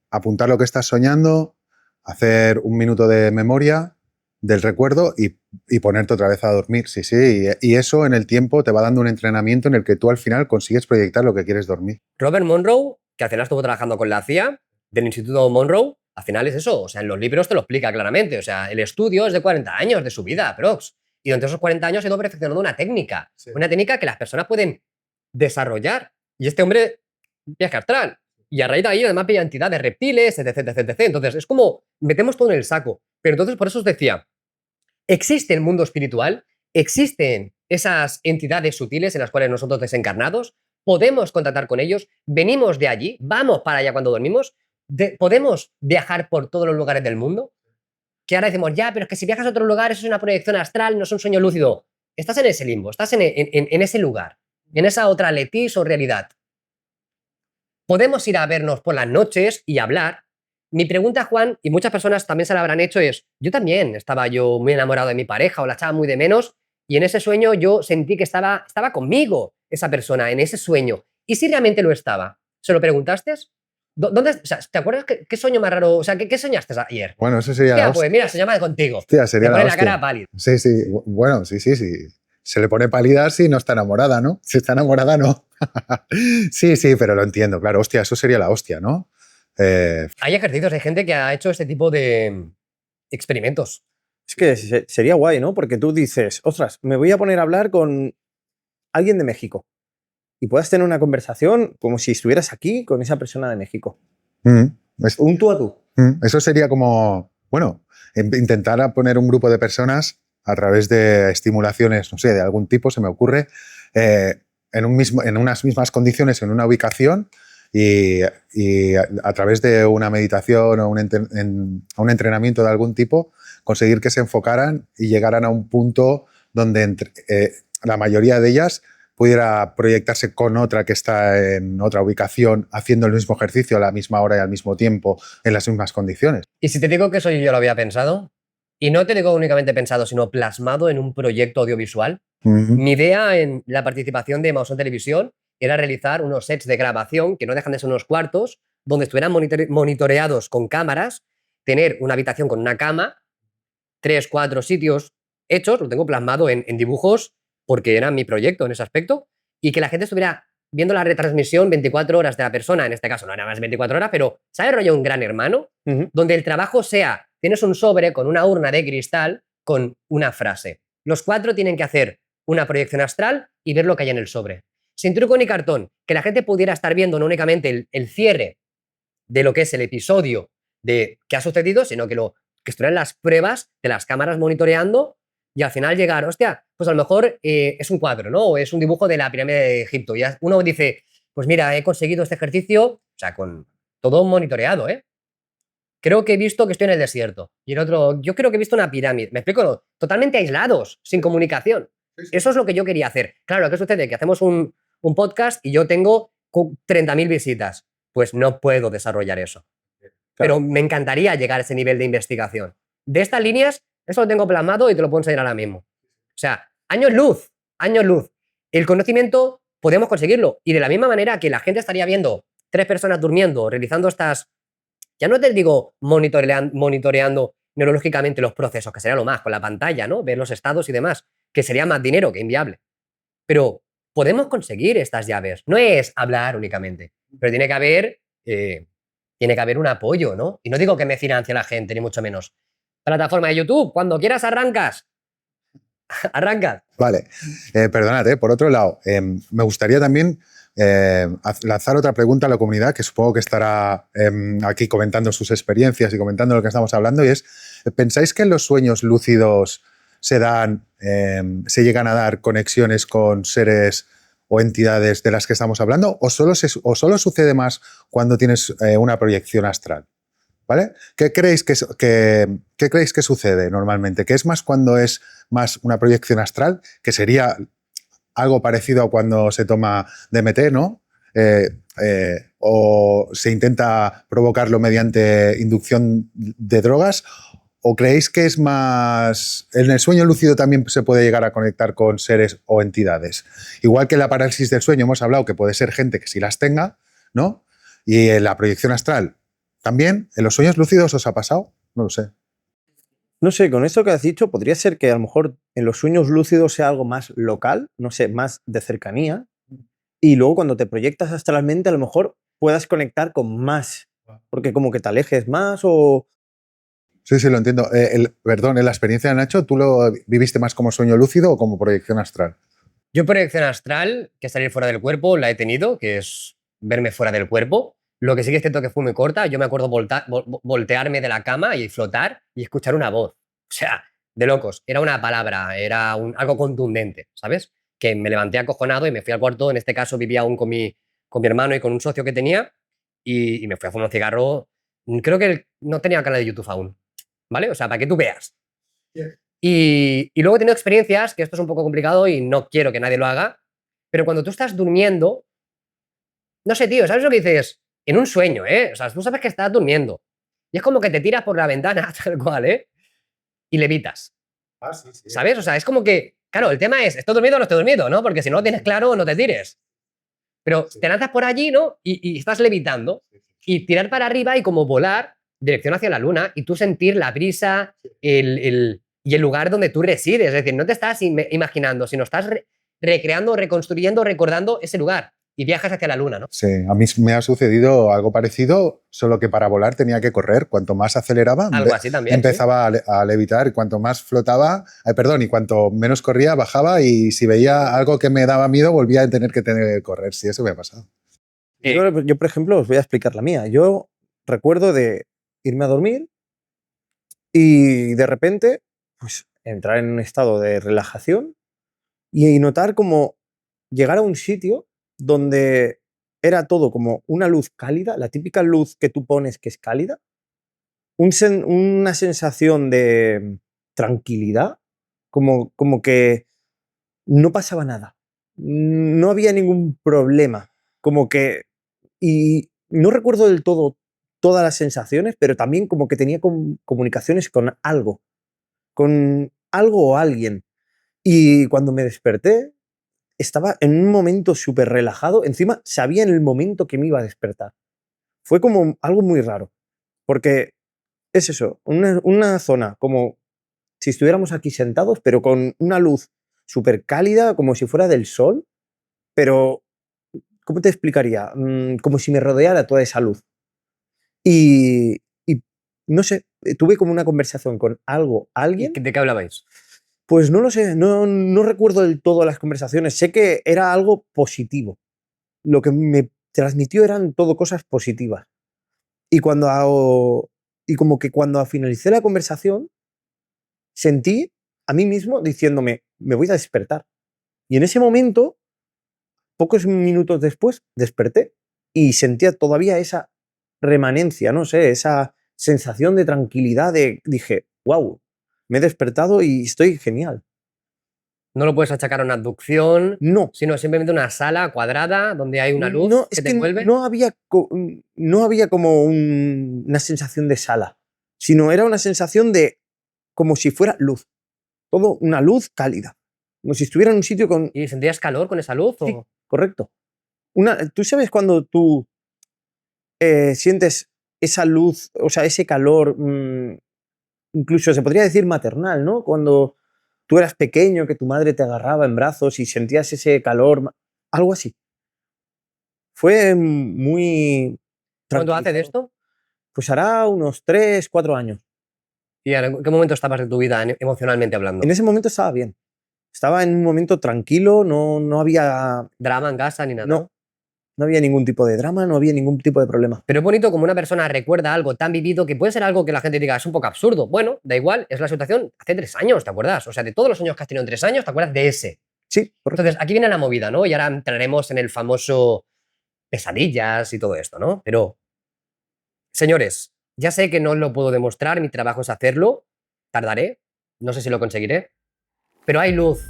apuntar lo que estás soñando, hacer un minuto de memoria del recuerdo y ponerte otra vez a dormir. Sí, sí. Y eso en el tiempo te va dando un entrenamiento en el que tú al final consigues proyectar lo que quieres dormir. Robert Monroe, que al final estuvo trabajando con la CIA, del Instituto Monroe, al final es eso. O sea, en los libros te lo explica claramente. O sea, el estudio es de 40 años de su vida, prox. Y durante esos 40 años ha ido perfeccionando una técnica. Sí. Una técnica que las personas pueden desarrollar. Y este hombre, viaje astral. Y a raíz de ahí, además, pilla entidades, reptiles, etc, etc, etc. Entonces, es como metemos todo en el saco. Pero entonces, por eso os decía, existe el mundo espiritual, existen esas entidades sutiles en las cuales nosotros desencarnados podemos contactar con ellos, venimos de allí, vamos para allá cuando dormimos, podemos viajar por todos los lugares del mundo. Que ahora decimos, ya, pero es que si viajas a otro lugar, eso es una proyección astral, no es un sueño lúcido. Estás en ese limbo, estás en ese lugar, en esa otra letis o realidad. Podemos ir a vernos por las noches y hablar. Mi pregunta, Juan, y muchas personas también se la habrán hecho, es, yo también estaba yo muy enamorado de mi pareja o la echaba muy de menos, y en ese sueño yo sentí que estaba conmigo esa persona, en ese sueño. ¿Y si realmente lo estaba? ¿Se lo preguntaste? ¿Dónde, o sea, ¿te acuerdas qué sueño más raro? O sea, ¿qué soñaste ayer? Bueno, eso sería la Hostia, hostia. pues mira, se llama de contigo. Hostia, sería Te la pone la hostia. cara pálida. Sí, sí. Bueno, sí, sí, sí. Se le pone pálida si no está enamorada, ¿no? Si está enamorada, no. Sí, sí, pero lo entiendo. Claro, hostia, eso sería la hostia, ¿no? Hay ejercicios, hay gente que ha hecho este tipo de experimentos. Es que sería guay, ¿no? Porque tú dices, ostras, me voy a poner a hablar con alguien de México y puedas tener una conversación como si estuvieras aquí con esa persona de México. Un tú a tú. Eso sería como, bueno, intentar poner un grupo de personas a través de estimulaciones, no sé, de algún tipo, se me ocurre, en unas mismas condiciones, en una ubicación y a través de una meditación o un entrenamiento de algún tipo, conseguir que se enfocaran y llegaran a un punto donde la mayoría de ellas pudiera proyectarse con otra que está en otra ubicación, haciendo el mismo ejercicio a la misma hora y al mismo tiempo, en las mismas condiciones. Y si te digo que eso yo lo había pensado, y no te digo únicamente pensado, sino plasmado en un proyecto audiovisual, mi idea en la participación de Mausón Televisión era realizar unos sets de grabación que no dejan de ser unos cuartos donde estuvieran monitoreados con cámaras, tener una habitación con una cama, 3, 4 sitios hechos, lo tengo plasmado en dibujos porque era mi proyecto en ese aspecto, y que la gente estuviera viendo la retransmisión 24 horas de la persona, en este caso no era más 24 horas, pero se ha desarrollado un gran hermano, donde el trabajo sea, tienes un sobre con una urna de cristal con una frase. Los 4 tienen que hacer una proyección astral y ver lo que hay en el sobre. Sin truco ni cartón, que la gente pudiera estar viendo no únicamente el cierre de lo que es el episodio de qué ha sucedido, sino que estuvieran las pruebas de las cámaras monitoreando y al final llegar, hostia, pues a lo mejor es un cuadro, ¿no? O es un dibujo de la pirámide de Egipto. Y uno dice, pues mira, he conseguido este ejercicio, o sea, con todo monitoreado, ¿eh? Creo que he visto que estoy en el desierto. Y el otro, yo creo que he visto una pirámide. ¿Me explico? No, totalmente aislados, sin comunicación. Eso es lo que yo quería hacer. Claro, ¿qué sucede? Que hacemos un podcast y yo tengo 30.000 visitas. Pues no puedo desarrollar eso. Pero me encantaría llegar a ese nivel de investigación. De estas líneas, eso lo tengo plasmado y te lo puedo enseñar ahora mismo. O sea, años luz, años luz. El conocimiento podemos conseguirlo. Y de la misma manera que la gente estaría viendo 3 personas durmiendo, realizando estas, ya no te digo monitoreando neurológicamente los procesos, que sería lo más, con la pantalla, ¿no? Ver los estados y demás, que sería más dinero que inviable. Pero podemos conseguir estas llaves. No es hablar únicamente, pero tiene que haber un apoyo, ¿no? Y no digo que me financie la gente, ni mucho menos. Plataforma de YouTube, cuando quieras arrancas. Arrancas. Vale, perdonad, por otro lado, me gustaría también lanzar otra pregunta a la comunidad que supongo que estará aquí comentando sus experiencias y comentando lo que estamos hablando, y es, ¿pensáis que en los sueños lúcidos se llegan a dar conexiones con seres o entidades de las que estamos hablando, o solo sucede más cuando tienes una proyección astral? ¿Vale? ¿Qué creéis qué creéis que sucede normalmente? ¿Que es más cuando es más una proyección astral, que sería algo parecido a cuando se toma DMT, ¿no? O se intenta provocarlo mediante inducción de drogas? ¿O creéis que es más... En el sueño lúcido también se puede llegar a conectar con seres o entidades? Igual que en la parálisis del sueño hemos hablado que puede ser gente que sí las tenga, ¿no? Y en la proyección astral también. ¿En los sueños lúcidos os ha pasado? No lo sé. No sé, con esto que has dicho, podría ser que a lo mejor en los sueños lúcidos sea algo más local, no sé, más de cercanía, y luego cuando te proyectas astralmente a lo mejor puedas conectar con más, porque como que te alejes más o... Sí, sí, lo entiendo. Perdón, en la experiencia de Nacho, ¿tú lo viviste más como sueño lúcido o como proyección astral? Yo proyección astral, que es salir fuera del cuerpo, la he tenido, que es verme fuera del cuerpo. Lo que sí que es cierto que fue muy corta. Yo me acuerdo voltearme de la cama y flotar y escuchar una voz. O sea, de locos. Era una palabra, era algo contundente, ¿sabes? Que me levanté acojonado y me fui al cuarto. En este caso vivía aún con mi hermano y con un socio que tenía y me fui a fumar un cigarro. Creo que no tenía canal de YouTube aún, ¿vale? O sea, para que tú veas. Y luego he tenido experiencias, que esto es un poco complicado y no quiero que nadie lo haga, pero cuando tú estás durmiendo, no sé, tío, ¿sabes lo que dices? En un sueño, ¿eh? O sea, tú sabes que estás durmiendo. Y es como que te tiras por la ventana, tal cual, ¿eh? Y levitas. Ah, sí, sí. ¿Sabes? O sea, es como que, claro, el tema es, ¿estoy dormido o no estoy dormido, no? Porque si no lo tienes claro, no te tires. Pero te lanzas por allí, ¿no? Y estás levitando. Y tirar para arriba y como volar dirección hacia la luna y tú sentir la brisa y el lugar donde tú resides. Es decir, no te estás imaginando, sino estás recreando, reconstruyendo, recordando ese lugar y viajas hacia la luna, ¿no? Sí, a mí me ha sucedido algo parecido, solo que para volar tenía que correr. Cuanto más aceleraba, Algo así también. empezaba ¿sí? a levitar, y cuanto más flotaba, perdón, y cuanto menos corría, bajaba, y si veía algo que me daba miedo, volvía a tener que correr. Sí, eso me ha pasado. Yo, por ejemplo, os voy a explicar la mía. Yo recuerdo de irme a dormir y de repente, pues, entrar en un estado de relajación y notar como llegar a un sitio donde era todo como una luz cálida, la típica luz que tú pones que es cálida, una sensación de tranquilidad, como que no pasaba nada, no había ningún problema, como que... Y no recuerdo del todo todas las sensaciones, pero también como que tenía comunicaciones con algo o alguien. Y cuando me desperté, estaba en un momento súper relajado. Encima, sabía en el momento que me iba a despertar. Fue como algo muy raro. Porque es eso, una zona como si estuviéramos aquí sentados, pero con una luz súper cálida, como si fuera del sol, pero, ¿cómo te explicaría? Como si me rodeara toda esa luz. Y no sé, tuve como una conversación con alguien. ¿De qué hablabais? Pues no lo sé, no recuerdo del todo las conversaciones. Sé que era algo positivo. Lo que me transmitió eran todo cosas positivas. Y y como que cuando finalicé la conversación, sentí a mí mismo diciéndome, me voy a despertar. Y en ese momento, pocos minutos después, desperté y sentía todavía esa remanencia, no sé, esa sensación de tranquilidad dije, wow, me he despertado y estoy genial. No lo puedes achacar a una abducción, No, sino simplemente una sala cuadrada donde hay una luz no, que es te que envuelve. no había como una sensación de sala, sino era una sensación de como si fuera luz, todo una luz cálida, como si estuviera en un sitio con... ¿Y sentías calor con esa luz? Sí, O... correcto. ¿Tú sabes cuando tú sientes esa luz, o sea, ese calor, incluso se podría decir maternal, ¿no? Cuando tú eras pequeño, que tu madre te agarraba en brazos y sentías ese calor, algo así. Fue muy ¿Cuánto hace de tranquilizador. esto? Pues hará unos 3, 4 años. ¿Y en qué momento estabas de tu vida emocionalmente hablando? En ese momento estaba bien. Estaba en un momento tranquilo, no había... ¿Drama en casa ni nada? No había ningún tipo de drama, no había ningún tipo de problema. Pero es bonito como una persona recuerda algo tan vivido que puede ser algo que la gente diga es un poco absurdo. Bueno, da igual, es la situación hace 3 años, ¿te acuerdas? O sea, de todos los años que has tenido en 3 años, ¿te acuerdas de ese? Sí, correcto. Entonces, aquí viene la movida, ¿no? Y ahora entraremos en el famoso pesadillas y todo esto, ¿no? Pero, señores, ya sé que no lo puedo demostrar, mi trabajo es hacerlo, tardaré, no sé si lo conseguiré, pero hay luz.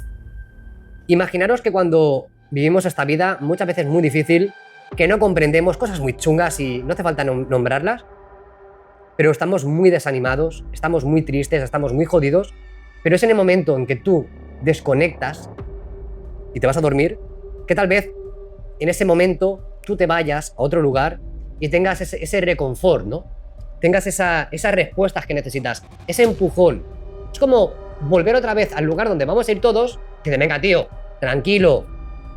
Imaginaros que cuando vivimos esta vida, muchas veces muy difícil, que no comprendemos cosas muy chungas y no hace falta nombrarlas, pero estamos muy desanimados, estamos muy tristes, estamos muy jodidos, pero es en el momento en que tú desconectas y te vas a dormir, que tal vez en ese momento tú te vayas a otro lugar y tengas ese reconfort, ¿no? Tengas esas respuestas que necesitas, ese empujón. Es como volver otra vez al lugar donde vamos a ir todos, que de venga, tío, tranquilo,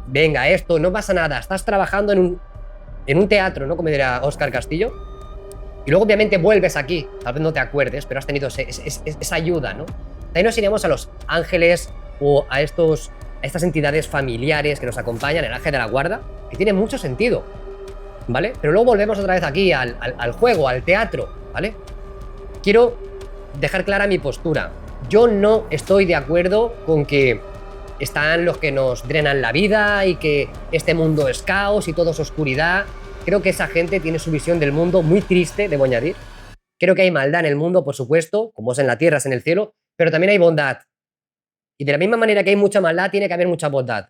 venga, esto, no pasa nada, estás trabajando en un teatro, ¿no? Como diría Óscar Castillo, y luego obviamente vuelves aquí, tal vez no te acuerdes, pero has tenido esa ayuda, ¿no? Ahí nos iríamos a los ángeles o a estas entidades familiares que nos acompañan, el ángel de la guarda, que tiene mucho sentido, ¿vale? Pero luego volvemos otra vez aquí al juego, al teatro, ¿vale? Quiero dejar clara mi postura. Yo no estoy de acuerdo con que están los que nos drenan la vida y que este mundo es caos y todo es oscuridad. Creo que esa gente tiene su visión del mundo muy triste, debo añadir. Creo que hay maldad en el mundo, por supuesto, como es en la tierra, es en el cielo, pero también hay bondad. Y de la misma manera que hay mucha maldad, tiene que haber mucha bondad.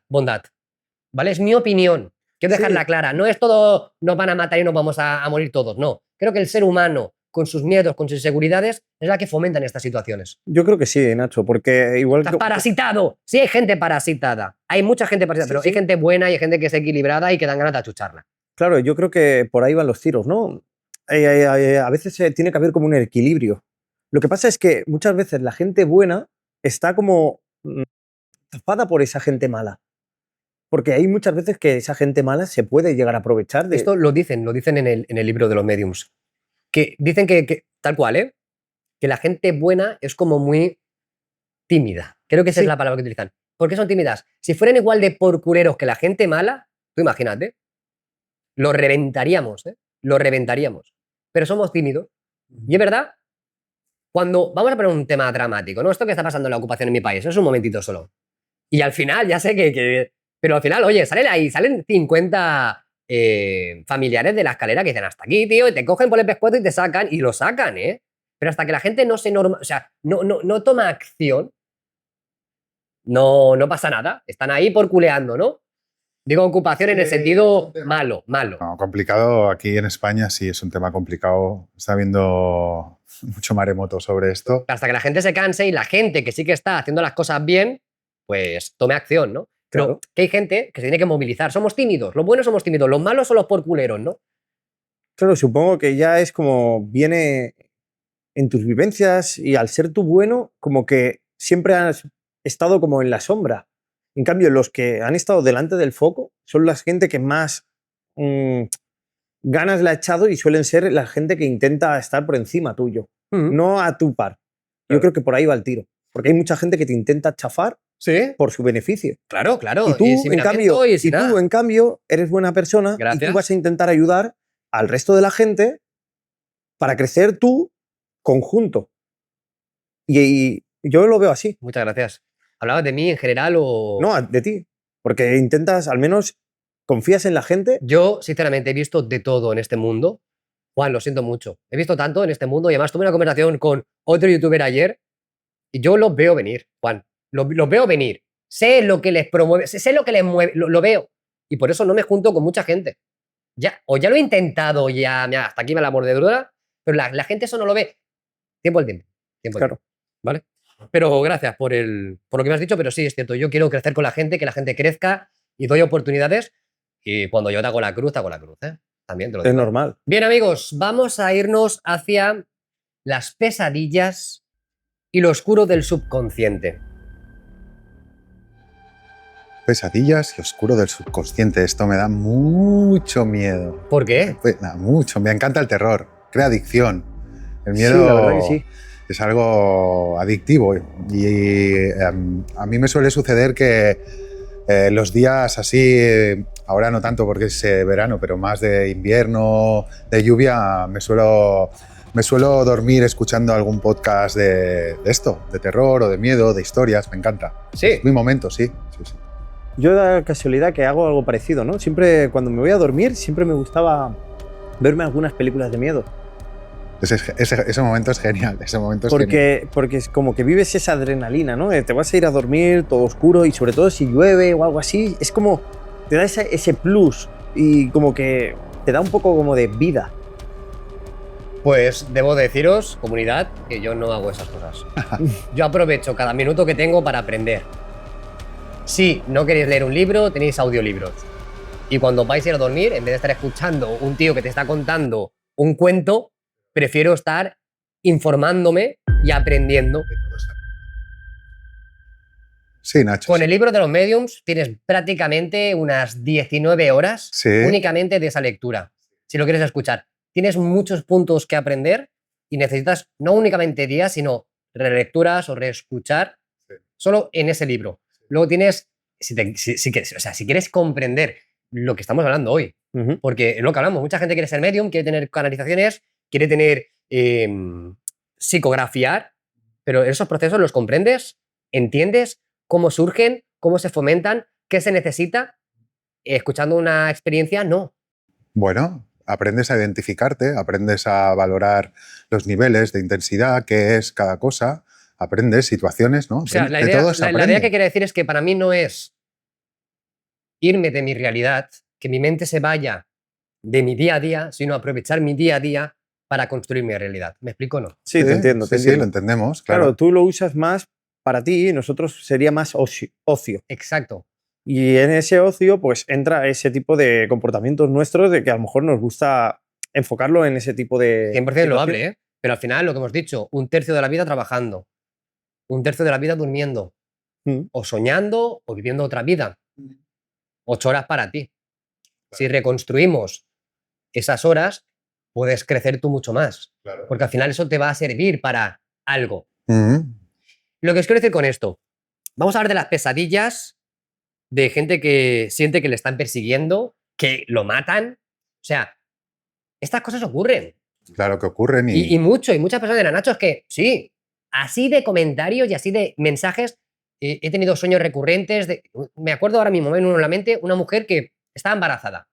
¿Vale? Es mi opinión. Quiero dejarla clara. No es todo, nos van a matar y nos vamos a morir todos. No. Creo que el ser humano, con sus miedos, con sus inseguridades, es la que fomentan estas situaciones. Yo creo que sí, Nacho, porque igual Estás parasitado. Sí hay gente parasitada. Hay mucha gente parasitada, pero hay gente buena y hay gente que es equilibrada y que dan ganas de achucharla. Claro, yo creo que por ahí van los tiros, ¿no? A veces tiene que haber como un equilibrio. Lo que pasa es que muchas veces la gente buena está como tapada por esa gente mala. Porque hay muchas veces que esa gente mala se puede llegar a aprovechar de... Esto lo dicen en el libro de los mediums. Que dicen que tal cual, que la gente buena es como muy tímida. Creo que esa es la palabra que utilizan. ¿Por qué son tímidas? Si fueran igual de porculeros que la gente mala, tú imagínate, lo reventaríamos, lo reventaríamos. Pero somos tímidos. Y es verdad, cuando vamos a poner un tema dramático, ¿no? Esto que está pasando en la ocupación en mi país, es un momentito solo. Y al final, ya sé pero al final, oye, salen 50 familiares de la escalera que dicen hasta aquí, tío, y te cogen por el pescuezo y te sacan, y lo sacan, ¿eh? Pero hasta que la gente no se o sea, no toma acción, no pasa nada. Están ahí porculeando, ¿no? Digo ocupación en el sentido malo. No, complicado. Aquí en España sí es un tema complicado. Está habiendo mucho maremoto sobre esto. Hasta que la gente se canse y la gente que sí que está haciendo las cosas bien, pues tome acción, ¿no? Pero Claro. que hay gente que se tiene que movilizar. Somos tímidos. Los buenos somos tímidos. Los malos son los porculeros, ¿no? Claro, supongo que ya es como viene en tus vivencias y al ser tú bueno, como que siempre has estado como en la sombra. En cambio, los que han estado delante del foco son la gente que más ganas le ha echado y suelen ser la gente que intenta estar por encima tuyo, no a tu par. Yo creo que por ahí va el tiro. Porque hay mucha gente que te intenta chafar Sí. por su beneficio. Claro. Y tú, sin en cambio, miramiento y sin nada. en cambio, eres buena persona y Gracias. tú vas a intentar ayudar al resto de la gente para crecer tú conjunto. Y yo lo veo así. Muchas gracias. ¿Hablabas de mí en general o...? No, de ti. Porque intentas, al menos, confías en la gente. Yo, sinceramente, he visto de todo en este mundo. Juan, lo siento mucho. He visto tanto en este mundo y además tuve una conversación con otro youtuber ayer y yo los veo venir, Juan. Los veo venir. Sé lo que les promueve, sé lo que les mueve, lo veo. Y por eso no me junto con mucha gente. Ya lo he intentado, ya, mira, hasta aquí me la mordedura, pero la gente eso no lo ve. Tiempo al tiempo. Claro. ¿Vale? Pero gracias por lo que me has dicho, pero sí, es cierto. Yo quiero crecer con la gente, que la gente crezca y doy oportunidades. Y cuando yo te hago la cruz, ¿eh? También te lo digo. Es normal. Bien, amigos, vamos a irnos hacia las pesadillas y lo oscuro del subconsciente. Pesadillas y oscuro del subconsciente. Esto me da mucho miedo. ¿Por qué? Mucho. Me encanta el terror. Crea adicción. El miedo Sí, la verdad que sí. es algo adictivo. Y a mí me suele suceder que los días así, ahora no tanto porque es verano, pero más de invierno, de lluvia, me suelo dormir escuchando algún podcast de esto, de terror o de miedo, de historias. Me encanta. Sí. Es mi momento, sí. Yo da casualidad que hago algo parecido, ¿no? Siempre cuando me voy a dormir, siempre me gustaba verme algunas películas de miedo. Ese momento es genial, ese momento es genial. Porque es como que vives esa adrenalina, ¿no? Te vas a ir a dormir todo oscuro y sobre todo si llueve o algo así, es como te da ese plus y como que te da un poco como de vida. Pues debo deciros, comunidad, que yo no hago esas cosas. Yo aprovecho cada minuto que tengo para aprender. Si no queréis leer un libro, tenéis audiolibros. Y cuando vais a ir a dormir, en vez de estar escuchando un tío que te está contando un cuento, prefiero estar informándome y aprendiendo. Sí, Nacho. Con sí. el libro de los mediums tienes prácticamente unas 19 horas Sí. únicamente de esa lectura, si lo quieres escuchar. Tienes muchos puntos que aprender y necesitas no únicamente días, sino relecturas o reescuchar solo en ese libro. Luego tienes, si quieres comprender lo que estamos hablando hoy, porque es lo que hablamos, mucha gente quiere ser medium, quiere tener canalizaciones, quiere tener psicografiar, pero esos procesos los comprendes, entiendes cómo surgen, cómo se fomentan, qué se necesita. Escuchando una experiencia, no. Bueno, aprendes a identificarte, aprendes a valorar los niveles de intensidad, qué es cada cosa, aprendes situaciones, ¿no? O sea, la De todo se idea aprende. que quiero decir es que para mí no es irme de mi realidad, que mi mente se vaya de mi día a día, sino aprovechar mi día a día para construir mi realidad. ¿Me explico o no? Sí, te entiendo, te Sí, entiendo. lo entendemos, Claro, claro. tú lo usas más para ti y nosotros sería más ocio. Exacto. Y en ese ocio, pues entra ese tipo de comportamientos nuestros de que a lo mejor nos gusta enfocarlo en ese tipo de. 100% loable, ¿eh? Pero al final, lo que hemos dicho, 1/3 de la vida trabajando, 1/3 de la vida durmiendo, o soñando, o viviendo otra vida. 8 horas para ti. Si reconstruimos esas horas, puedes crecer tú mucho más. Claro. Porque al final eso te va a servir para algo. Ujú. Lo que os quiero decir con esto, vamos a hablar de las pesadillas de gente que siente que le están persiguiendo, que lo matan. O sea, estas cosas ocurren. Claro que ocurren Y muchas personas dirán, Nacho, es que sí, así de comentarios y así de mensajes, he tenido sueños recurrentes. Me acuerdo ahora mismo, me viene uno en la mente, una mujer que estaba embarazada.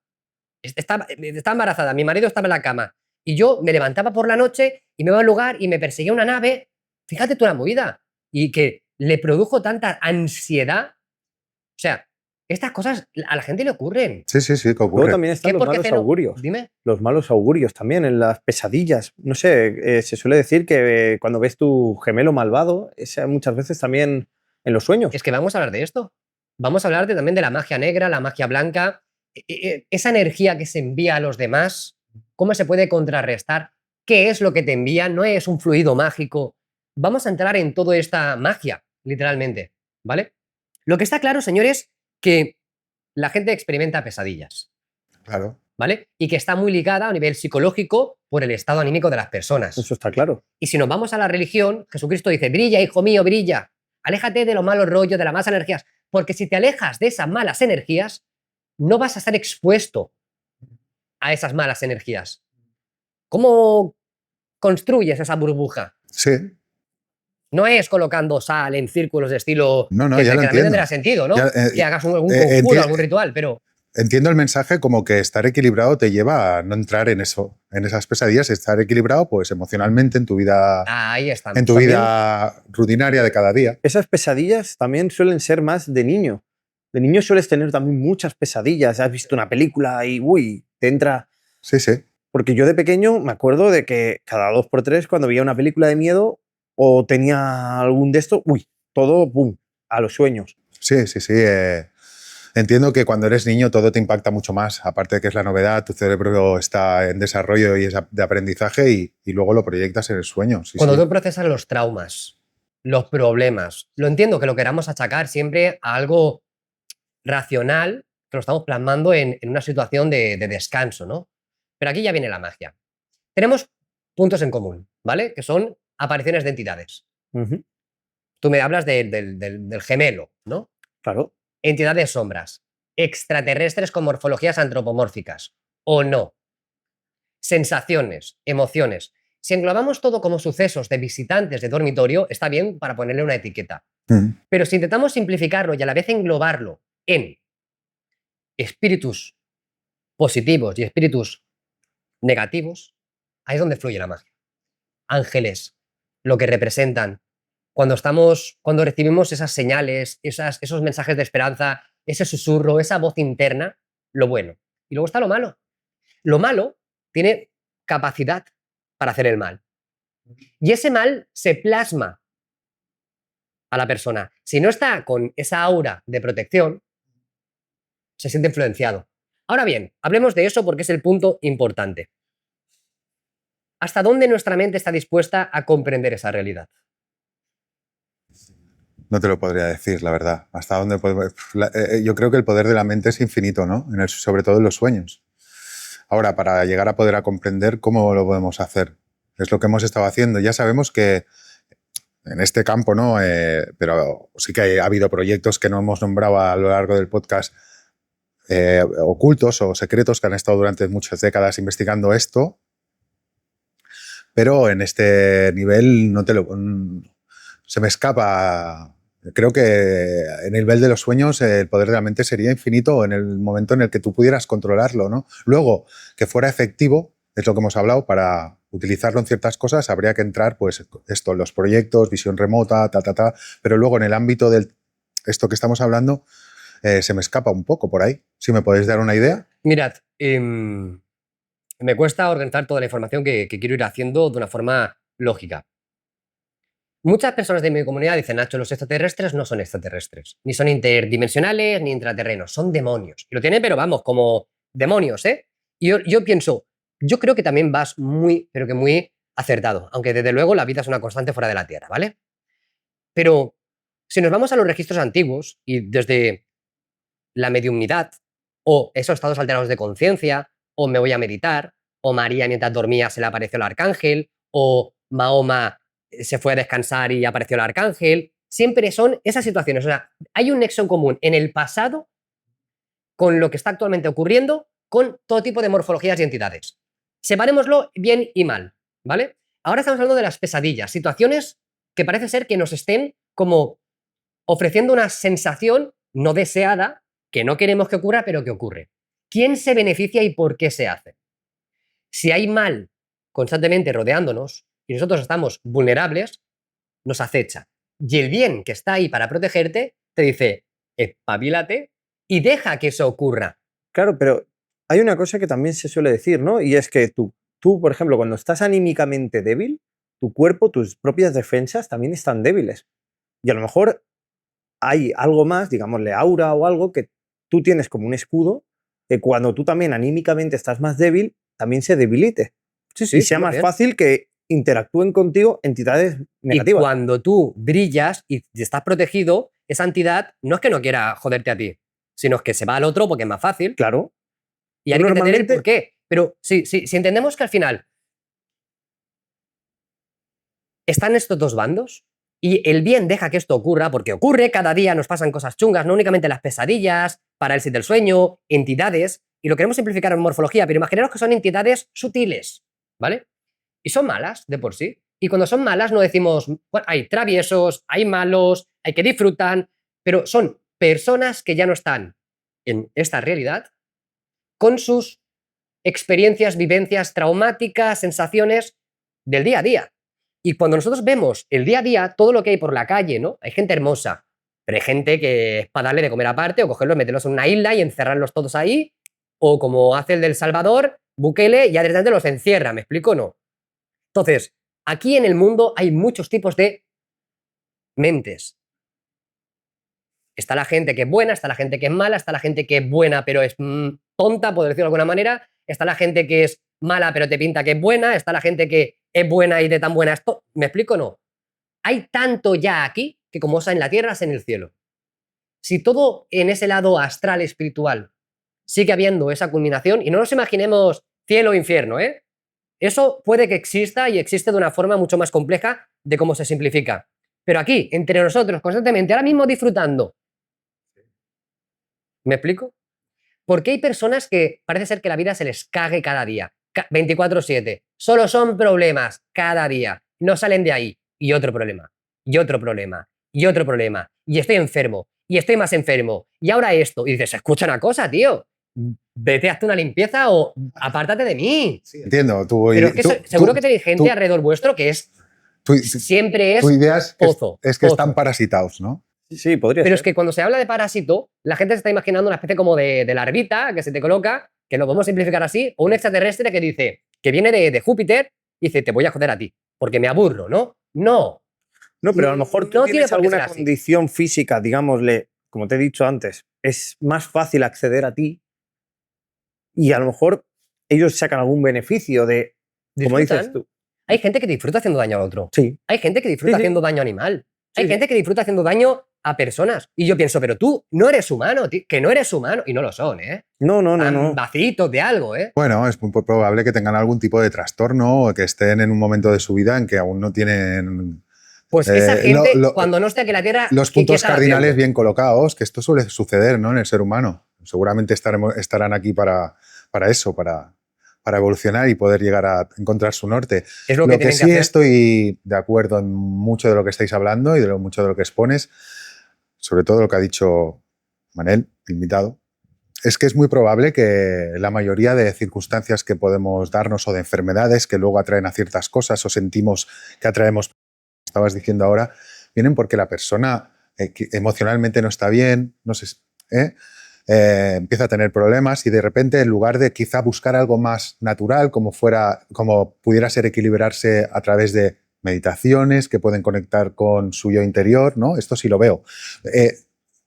Estaba embarazada, mi marido estaba en la cama y yo me levantaba por la noche y me iba al lugar y me perseguía una nave. Fíjate tú la movida. Y que le produjo tanta ansiedad. O sea, estas cosas a la gente le ocurren. Sí, que Luego ocurre. también están los malos augurios. Dime. Los malos augurios también, en las pesadillas. No sé, se suele decir que cuando ves tu gemelo malvado, esa muchas veces también en los sueños. Es que vamos a hablar de esto. Vamos a hablar también de la magia negra, la magia blanca, esa energía que se envía a los demás, cómo se puede contrarrestar, qué es lo que te envía, no es un fluido mágico. Vamos a entrar en toda esta magia, literalmente, ¿vale? Lo que está claro, señores, que la gente experimenta pesadillas, Claro. ¿vale? Y que está muy ligada a nivel psicológico por el estado anímico de las personas. Eso está claro. Y si nos vamos a la religión, Jesucristo dice, brilla, hijo mío, brilla. Aléjate de los malos rollos, de las malas energías. Porque si te alejas de esas malas energías, no vas a estar expuesto a esas malas energías. ¿Cómo construyes esa burbuja? Sí. No es colocando sal en círculos de estilo No, que ya lo también tendrá entiendo. sentido, ¿no? Ya, que hagas algún conjuro, algún ritual, pero Entiendo el mensaje como que estar equilibrado te lleva a no entrar en eso, en esas pesadillas, estar equilibrado pues emocionalmente en tu vida, ahí estamos. en tu vida rutinaria de cada día. Esas pesadillas también suelen ser más de niño. De niño sueles tener también muchas pesadillas. Has visto una película y, uy, te entra. Sí. Porque yo de pequeño me acuerdo de que cada 2x3 cuando veía una película de miedo o tenía algún de estos, uy, todo, boom, a los sueños. Sí. Entiendo que cuando eres niño todo te impacta mucho más. Aparte de que es la novedad, tu cerebro está en desarrollo y es de aprendizaje y luego lo proyectas en el sueño. Sí, cuando sí. tú procesas los traumas, los problemas, lo entiendo que lo queramos achacar siempre a algo racional, que lo estamos plasmando en una situación de descanso, ¿no? Pero aquí ya viene la magia. Tenemos puntos en común, ¿vale? Que son apariciones de entidades. Ujú. Tú me hablas del gemelo, ¿no? Claro. Entidades sombras, extraterrestres con morfologías antropomórficas, o no. Sensaciones, emociones. Si englobamos todo como sucesos de visitantes de dormitorio, está bien para ponerle una etiqueta. Mm. Pero si intentamos simplificarlo y a la vez englobarlo en espíritus positivos y espíritus negativos, ahí es donde fluye la magia. Ángeles, lo que representan. Cuando recibimos esas señales, esos mensajes de esperanza, ese susurro, esa voz interna, lo bueno. Y luego está lo malo. Lo malo tiene capacidad para hacer el mal. Y ese mal se plasma a la persona. Si no está con esa aura de protección, se siente influenciado. Ahora bien, hablemos de eso porque es el punto importante. ¿Hasta dónde nuestra mente está dispuesta a comprender esa realidad? No te lo podría decir, la verdad. Hasta dónde yo creo que el poder de la mente es infinito, ¿no? Sobre todo en los sueños. Ahora, para llegar a poder comprender, ¿cómo lo podemos hacer? Es lo que hemos estado haciendo. Ya sabemos que en este campo, ¿no? Pero sí que ha habido proyectos que no hemos nombrado a lo largo del podcast, ocultos o secretos que han estado durante muchas décadas investigando esto. Pero en este nivel se me escapa. Creo que en el nivel de los sueños el poder de la mente sería infinito en el momento en el que tú pudieras controlarlo, ¿no? Luego, que fuera efectivo, es lo que hemos hablado, para utilizarlo en ciertas cosas habría que entrar, pues, los proyectos, visión remota, pero luego en el ámbito de esto que estamos hablando, se me escapa un poco por ahí. Si me podéis dar una idea. Mirad, me cuesta organizar toda la información que quiero ir haciendo de una forma lógica. Muchas personas de mi comunidad dicen, Nacho, los extraterrestres no son extraterrestres, ni son interdimensionales, ni intraterrenos, son demonios. Y lo tienen, pero vamos, como demonios, ¿eh? Y yo pienso, yo creo que también vas muy, pero que muy acertado, aunque desde luego la vida es una constante fuera de la Tierra, ¿vale? Pero si nos vamos a los registros antiguos y desde la mediumnidad o esos estados alterados de conciencia, o me voy a meditar, o María mientras dormía se le apareció el arcángel, o Mahoma se fue a descansar y apareció el arcángel, siempre son esas situaciones. O sea, hay un nexo en común en el pasado con lo que está actualmente ocurriendo con todo tipo de morfologías y entidades. Separémoslo bien y mal, ¿vale? Ahora estamos hablando de las pesadillas, situaciones que parece ser que nos estén como ofreciendo una sensación no deseada, que no queremos que ocurra, pero que ocurre. ¿Quién se beneficia y por qué se hace? Si hay mal constantemente rodeándonos y nosotros estamos vulnerables, nos acecha. Y el bien que está ahí para protegerte te dice, espabilate y deja que eso ocurra. Claro, pero hay una cosa que también se suele decir, ¿no? Y es que tú, por ejemplo, cuando estás anímicamente débil, tu cuerpo, tus propias defensas también están débiles. Y a lo mejor hay algo más, digámosle aura o algo, que tú tienes como un escudo, que cuando tú también anímicamente estás más débil, también se debilite. Sí, sí, y sea más fácil que interactúen contigo entidades negativas. Y cuando tú brillas y estás protegido, esa entidad no es que no quiera joderte a ti, sino que se va al otro porque es más fácil. Claro. Y hay que entender el por qué. Pero si entendemos que al final están estos dos bandos y el bien deja que esto ocurra, porque ocurre, cada día nos pasan cosas chungas, no únicamente las pesadillas, parálisis del sueño, entidades, y lo queremos simplificar en morfología, pero imaginaros que son entidades sutiles, ¿vale? Y son malas de por sí. Y cuando son malas no decimos, bueno, hay traviesos, hay malos, hay que disfrutan, pero son personas que ya no están en esta realidad con sus experiencias, vivencias traumáticas, sensaciones del día a día. Y cuando nosotros vemos el día a día, todo lo que hay por la calle, ¿no? Hay gente hermosa, pero hay gente que es para darle de comer aparte o cogerlos, meterlos en una isla y encerrarlos todos ahí, o como hace el del Salvador, Bukele, ya directamente los encierra, ¿me explico o no? Entonces, aquí en el mundo hay muchos tipos de mentes. Está la gente que es buena, está la gente que es mala, está la gente que es buena pero es tonta, por decirlo de alguna manera, está la gente que es mala pero te pinta que es buena, está la gente que es buena y de tan buena esto. ¿Me explico o no? Hay tanto ya aquí que como es en la tierra es en el cielo. Si todo en ese lado astral espiritual sigue habiendo esa culminación, y no nos imaginemos cielo o infierno, ¿eh? Eso puede que exista y existe de una forma mucho más compleja de cómo se simplifica. Pero aquí, entre nosotros, constantemente, ahora mismo disfrutando. ¿Me explico? Porque hay personas que parece ser que la vida se les cague cada día, 24/7. Solo son problemas cada día. No salen de ahí. Y otro problema, y otro problema, y otro problema. Y estoy enfermo. y estoy más enfermo. Y ahora esto. Y dices, escucha una cosa, tío. Vete, hazte una limpieza o apártate de mí. Sí, entiendo. Pero es que seguro que tenéis gente alrededor vuestro que es siempre es tu idea es que, pozo. es que están parasitados, ¿no? Sí, podría Pero ser. es que cuando se habla de parásito, la gente se está imaginando una especie como de larvita que se te coloca, que lo podemos simplificar así, o un extraterrestre que dice, que viene de Júpiter y dice, te voy a joder a ti, porque me aburro, ¿no? No. No, pero a lo mejor tú No tiene tienes por qué ser alguna así. condición física, digámosle, como te he dicho antes, es más fácil acceder a ti y a lo mejor ellos sacan algún beneficio de, como Disfrutan. dices tú. Hay gente que disfruta haciendo daño al otro. Sí. Hay gente que disfruta Sí, sí. haciendo daño animal. Sí, Hay sí. gente que disfruta haciendo daño a personas. Y yo pienso, pero tú no eres humano, que no eres humano. Y no lo son, ¿eh? No, no, no, Están no. vaciitos de algo, ¿eh? Bueno, es muy probable que tengan algún tipo de trastorno o que estén en un momento de su vida en que aún no tienen Pues esa gente, lo- cuando no esté aquí en la Tierra, los ¿qué puntos están cardinales haciendo? bien colocados, que esto suele suceder, ¿no?, en el ser humano. Seguramente estarán aquí para eso, para evolucionar y poder llegar a encontrar su norte. Es lo Lo que que tienen sí que hacer. estoy de acuerdo en mucho de lo que estáis hablando y mucho de lo que expones, sobre todo lo que ha dicho Manel, el invitado, es que es muy probable que la mayoría de circunstancias que podemos darnos o de enfermedades que luego atraen a ciertas cosas o sentimos que atraemos, estabas diciendo ahora, vienen porque la persona que emocionalmente no está bien, no sé, empieza a tener problemas y de repente, en lugar de quizá buscar algo más natural, como pudiera ser equilibrarse a través de meditaciones que pueden conectar con su yo interior, ¿no? Esto sí lo veo.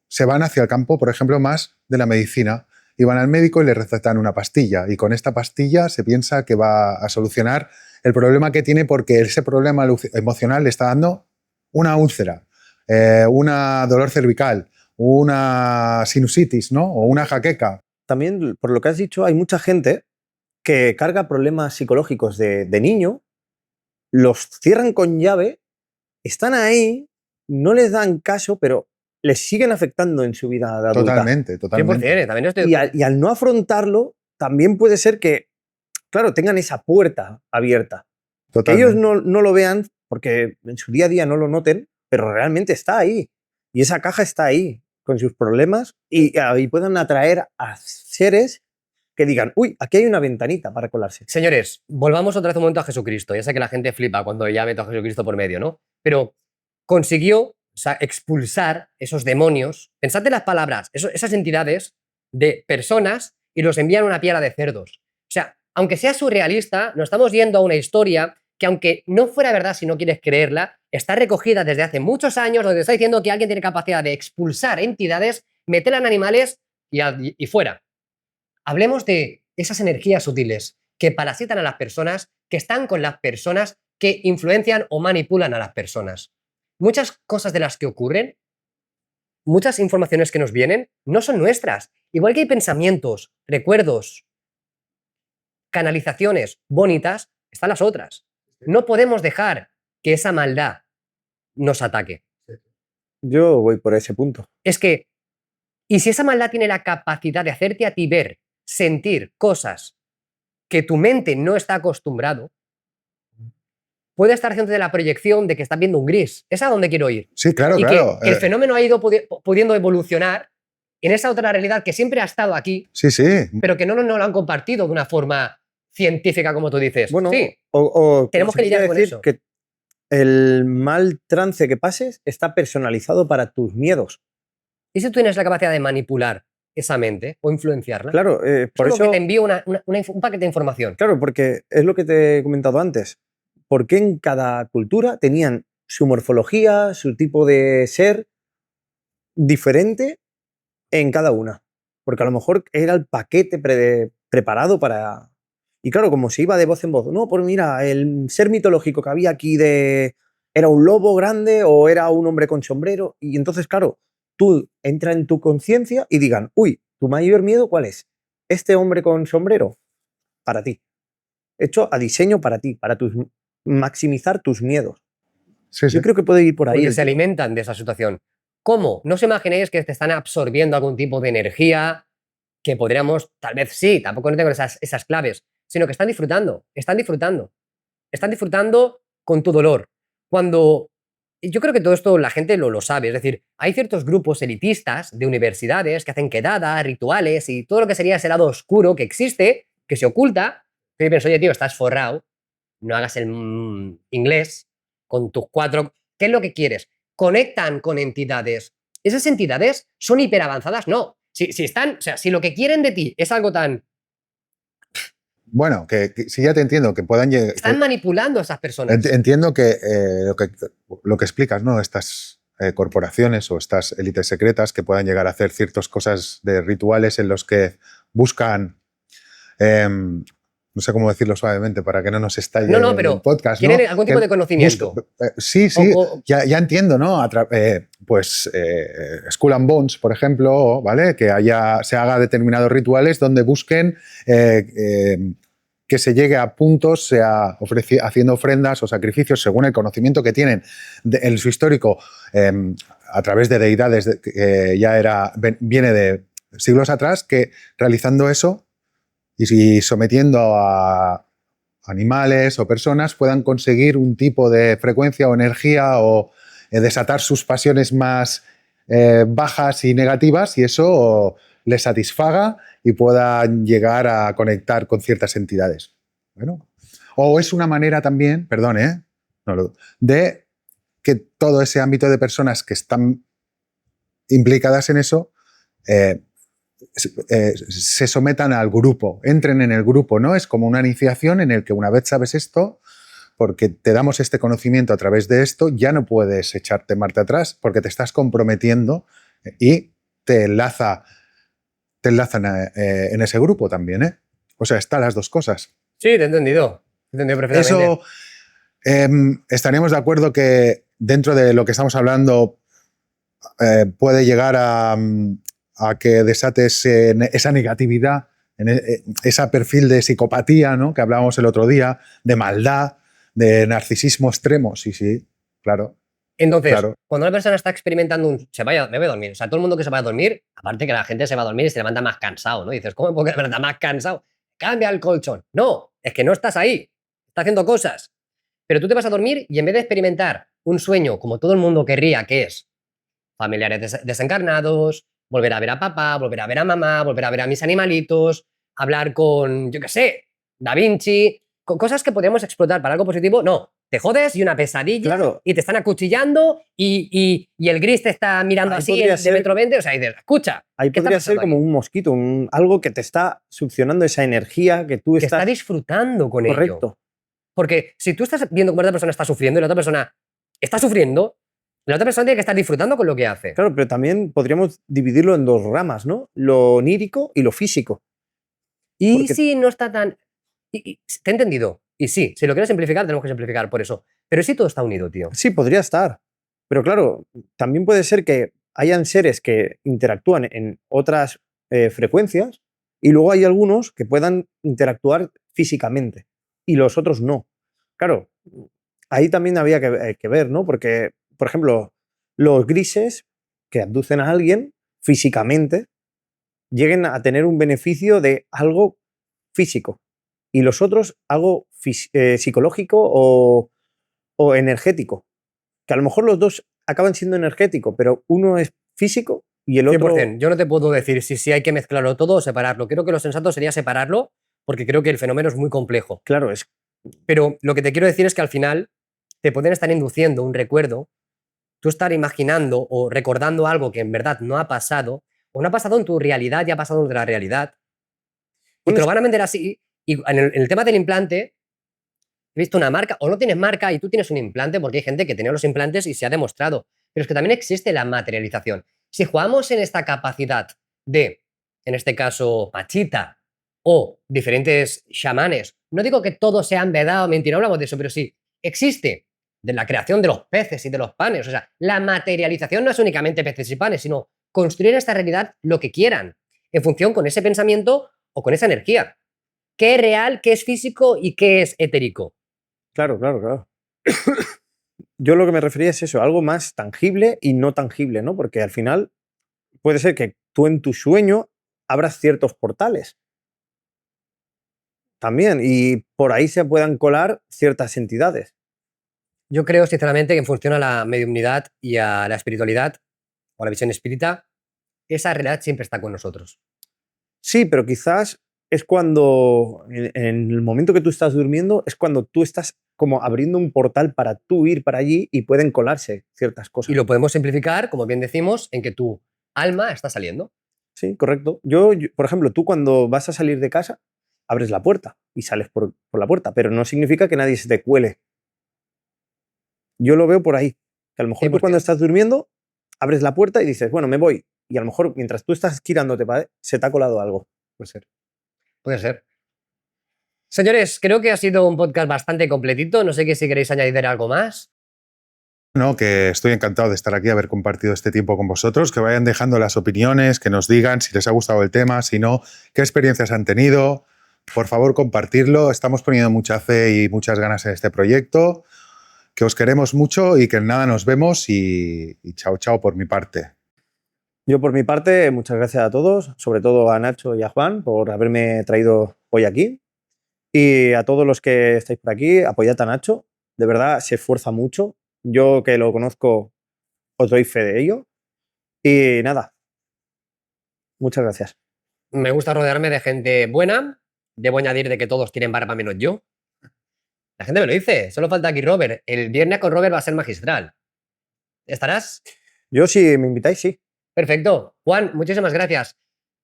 Se van hacia el campo, por ejemplo, más de la medicina y van al médico y le recetan una pastilla y con esta pastilla se piensa que va a solucionar el problema que tiene porque ese problema emocional le está dando una úlcera, una dolor cervical, una sinusitis, ¿no? O una jaqueca. También, por lo que has dicho, hay mucha gente que carga problemas psicológicos de niño, los cierran con llave, están ahí, no les dan caso, pero les siguen afectando en su vida de adulta. Totalmente, 100%, totalmente. también estoy... Y al no afrontarlo, también puede ser que, claro, tengan esa puerta abierta. Que Totalmente. ellos no lo vean, porque en su día a día no lo noten, pero realmente está ahí. Y esa caja está ahí, con sus problemas, y puedan atraer a seres que digan, uy, aquí hay una ventanita para colarse. Señores, volvamos otra vez un momento a Jesucristo. Ya sé que la gente flipa cuando ya meto a Jesucristo por medio, ¿no? Pero consiguió, o sea, expulsar esos demonios. Pensad en las palabras, esas entidades de personas y los envían a una piara de cerdos. O sea, aunque sea surrealista, nos estamos yendo a una historia que, aunque no fuera verdad si no quieres creerla, está recogida desde hace muchos años, donde está diciendo que alguien tiene capacidad de expulsar entidades, meterla en animales y fuera. Hablemos de esas energías sutiles que parasitan a las personas, que están con las personas, que influencian o manipulan a las personas. Muchas cosas de las que ocurren, muchas informaciones que nos vienen, no son nuestras. Igual que hay pensamientos, recuerdos, canalizaciones bonitas, están las otras. No podemos dejar que esa maldad nos ataque. Yo voy por ese punto. Es que, y si esa maldad tiene la capacidad de hacerte a ti ver, sentir cosas que tu mente no está acostumbrado, puede estar haciendo de la proyección de que estás viendo un gris. Es a donde quiero ir. Sí, claro, Y claro. que el fenómeno ha ido pudiendo evolucionar en esa otra realidad que siempre ha estado aquí, Sí, sí. pero que no lo han compartido de una forma científica, como tú dices. Bueno, sí, o tenemos se que lidiar podría con decir eso. que el mal trance que pases está personalizado para tus miedos. ¿Y si tú tienes la capacidad de manipular esa mente o influenciarla? Claro, Es por como eso. que te envío un paquete de información. Claro, porque es lo que te he comentado antes. Porque en cada cultura tenían su morfología, su tipo de ser diferente en cada una. Porque a lo mejor era el paquete preparado para... Y claro, como se iba de voz en voz, no, pues mira, el ser mitológico que había aquí era un lobo grande o era un hombre con sombrero. Y entonces, claro, tú entra en tu conciencia y digan, uy, ¿tu mayor miedo cuál es? Este hombre con sombrero, para ti. Hecho a diseño para ti, para maximizar tus miedos. Sí, sí. Yo creo que puede ir por ahí. Porque se alimentan de esa situación. ¿Cómo? No os imaginéis que te están absorbiendo algún tipo de energía que podríamos, tal vez sí, tampoco no tengo esas claves, sino que están disfrutando con tu dolor. Cuando yo creo que todo esto la gente lo sabe. Es decir, hay ciertos grupos elitistas de universidades que hacen quedadas, rituales y todo lo que sería ese lado oscuro que existe, que se oculta. Y piensas, oye, tío, estás forrado, no hagas el inglés con tus 4. ¿Qué es lo que quieres? Conectan con entidades. ¿Esas entidades son hiperavanzadas? No. Si están, o sea, si lo que quieren de ti es algo tan. Bueno, que si ya te entiendo, que puedan llegar. Están manipulando a esas personas. Entiendo que, lo que explicas, ¿no? Estas corporaciones o estas élites secretas que puedan llegar a hacer ciertas cosas de rituales en los que buscan. No sé cómo decirlo suavemente para que no nos estalle No, pero el podcast. ¿tienen ¿no? algún tipo de conocimiento? Sí, ya entiendo, ¿no? Pues Skull and Bones, por ejemplo, ¿vale? Que se haga determinados rituales donde busquen que se llegue a puntos, sea haciendo ofrendas o sacrificios según el conocimiento que tienen en su histórico a través de deidades que ya viene de siglos atrás, que realizando eso y sometiendo a animales o personas puedan conseguir un tipo de frecuencia o energía o desatar sus pasiones más bajas y negativas y eso les satisfaga y puedan llegar a conectar con ciertas entidades. Bueno, o es una manera también, perdón, de que todo ese ámbito de personas que están implicadas en eso se sometan al grupo, entren en el grupo, ¿no? Es como una iniciación en el que una vez sabes esto, porque te damos este conocimiento a través de esto, ya no puedes echarte marcha atrás porque te estás comprometiendo y te enlazan en ese grupo también, ¿eh? O sea, están las dos cosas. Sí, te he entendido. Te he entendido perfectamente. Eso, estaríamos de acuerdo que dentro de lo que estamos hablando puede llegar a que desates esa negatividad, ese perfil de psicopatía, ¿no? Que hablábamos el otro día, de maldad, de narcisismo extremo. Sí, claro. Entonces, claro. cuando una persona está experimentando me voy a dormir, o sea, todo el mundo que se va a dormir, aparte que la gente se va a dormir y se levanta más cansado, ¿no? Y dices, ¿cómo me puedo levantar más cansado? Cambia el colchón. No, es que no estás ahí, estás haciendo cosas. Pero tú te vas a dormir y en vez de experimentar un sueño como todo el mundo querría, que es familiares desencarnados, volver a ver a papá, volver a ver a mamá, volver a ver a mis animalitos, hablar con, yo qué sé, Da Vinci, con cosas que podríamos explotar para algo positivo, no. Te jodes y una pesadilla, Claro. y te están acuchillando y el gris te está mirando Ahí así podría de ser- metro 20, o sea, y dices, escucha, Ahí ¿qué está podría ser pasando como aquí? un mosquito, algo que te está succionando esa energía que tú Que está estás... disfrutando con ello. Correcto. Porque si tú estás viendo cómo la otra persona está sufriendo y la otra persona está sufriendo, la otra persona tiene que estar disfrutando con lo que hace. Claro, pero también podríamos dividirlo en dos ramas, ¿no? Lo onírico y lo físico. Y Porque- si no está tan. Te he entendido. Y sí, si lo quieres simplificar, tenemos que simplificar por eso. Pero sí todo está unido, tío. Sí, podría estar. Pero claro, también puede ser que hayan seres que interactúan en otras frecuencias y luego hay algunos que puedan interactuar físicamente y los otros no. Claro, ahí también había que ver, ¿no? Porque, por ejemplo, los grises que abducen a alguien físicamente lleguen a tener un beneficio de algo físico y los otros algo psicológico o energético. Que a lo mejor los dos acaban siendo energéticos, pero uno es físico y el otro... 100%. Yo no te puedo decir si hay que mezclarlo todo o separarlo. Creo que lo sensato sería separarlo porque creo que el fenómeno es muy complejo. Claro, es... Pero lo que te quiero decir es que al final te pueden estar induciendo un recuerdo, tú estar imaginando o recordando algo que en verdad no ha pasado o no ha pasado en tu realidad y ha pasado en otra realidad. Y Bueno, te lo van a vender así. Y en el tema del implante, he visto una marca, o no tienes marca y tú tienes un implante, porque hay gente que tiene los implantes y se ha demostrado. Pero es que también existe la materialización. Si jugamos en esta capacidad de, en este caso, Pachita o diferentes chamanes, no digo que todos sean vedado, mentira, no hablamos de eso, pero sí, existe de la creación de los peces y de los panes. O sea, la materialización no es únicamente peces y panes, sino construir en esta realidad lo que quieran, en función con ese pensamiento o con esa energía. ¿Qué es real, qué es físico y qué es etérico? claro. Yo lo que me refería es eso, algo más tangible y no tangible, ¿no? Porque al final puede ser que tú en tu sueño abras ciertos portales también y por ahí se puedan colar ciertas entidades. Yo creo, sinceramente, que en función a la mediumnidad y a la espiritualidad o a la visión espírita, esa realidad siempre está con nosotros. Sí, pero quizás es cuando, en el momento que tú estás durmiendo, es cuando tú estás como abriendo un portal para tú ir para allí y pueden colarse ciertas cosas. Y lo podemos simplificar, como bien decimos, en que tu alma está saliendo. Sí, correcto. Por ejemplo, tú cuando vas a salir de casa, abres la puerta y sales por la puerta, pero no significa que nadie se te cuele. Yo lo veo por ahí. Que a lo mejor tú cuando 100%. estás durmiendo, abres la puerta y dices, bueno, me voy. Y a lo mejor mientras tú estás girándote, se te ha colado algo. Puede ser. Puede ser. Señores, creo que ha sido un podcast bastante completito. No sé si queréis añadir algo más. No, que estoy encantado de estar aquí, haber compartido este tiempo con vosotros, que vayan dejando las opiniones, que nos digan si les ha gustado el tema, si no, qué experiencias han tenido. Por favor, compartirlo. Estamos poniendo mucha fe y muchas ganas en este proyecto, que os queremos mucho y que en nada nos vemos y chao, chao por mi parte. Yo por mi parte, muchas gracias a todos, sobre todo a Nacho y a Juan por haberme traído hoy aquí. Y a todos los que estáis por aquí, apoyad a Nacho. De verdad, se esfuerza mucho. Yo que lo conozco, os doy fe de ello. Y nada, muchas gracias. Me gusta rodearme de gente buena. Debo añadir de que todos tienen barba menos yo. La gente me lo dice. Solo falta aquí Robert. El viernes con Robert va a ser magistral. ¿Estarás? Yo, si me invitáis, sí. Perfecto. Juan, muchísimas gracias.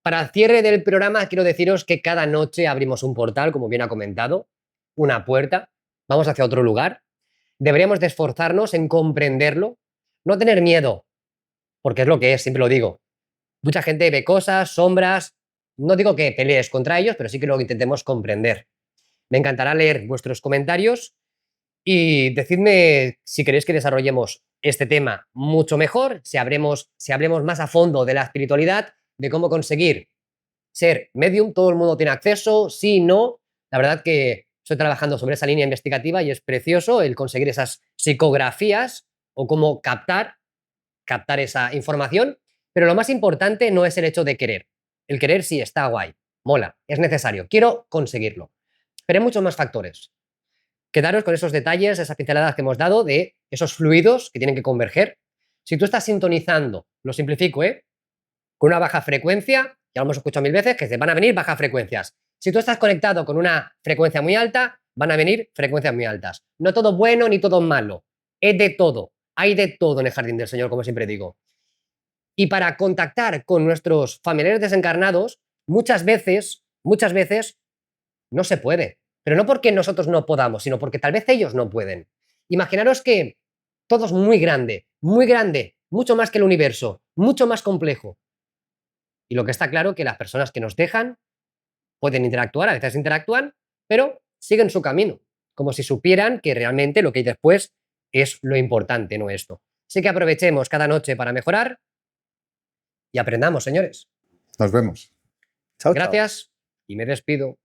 Para el cierre del programa, quiero deciros que cada noche abrimos un portal, como bien ha comentado, una puerta. Vamos hacia otro lugar. Deberíamos de esforzarnos en comprenderlo, no tener miedo, porque es lo que es, siempre lo digo. Mucha gente ve cosas, sombras. No digo que pelees contra ellos, pero sí que lo intentemos comprender. Me encantará leer vuestros comentarios y decidme si queréis que desarrollemos este tema mucho mejor, si hablemos más a fondo de la espiritualidad, de cómo conseguir ser medium, todo el mundo tiene acceso, sí, no. La verdad que estoy trabajando sobre esa línea investigativa y es precioso el conseguir esas psicografías o cómo captar esa información, pero lo más importante no es el hecho de querer. El querer sí está guay, mola, es necesario, quiero conseguirlo. Pero hay muchos más factores. Quedaros con esos detalles, esas pinceladas que hemos dado de esos fluidos que tienen que converger. Si tú estás sintonizando, lo simplifico, con una baja frecuencia, ya lo hemos escuchado 1000 veces, que se van a venir bajas frecuencias. Si tú estás conectado con una frecuencia muy alta, van a venir frecuencias muy altas. No todo bueno ni todo malo, es de todo. Hay de todo en el jardín del Señor, como siempre digo. Y para contactar con nuestros familiares desencarnados, muchas veces, no se puede. Pero no porque nosotros no podamos, sino porque tal vez ellos no pueden. Imaginaros que todo es muy grande, mucho más que el universo, mucho más complejo. Y lo que está claro que las personas que nos dejan pueden interactuar, a veces interactúan, pero siguen su camino, como si supieran que realmente lo que hay después es lo importante, no esto. Así que aprovechemos cada noche para mejorar y aprendamos, señores. Nos vemos. Chao, chao. Gracias y me despido.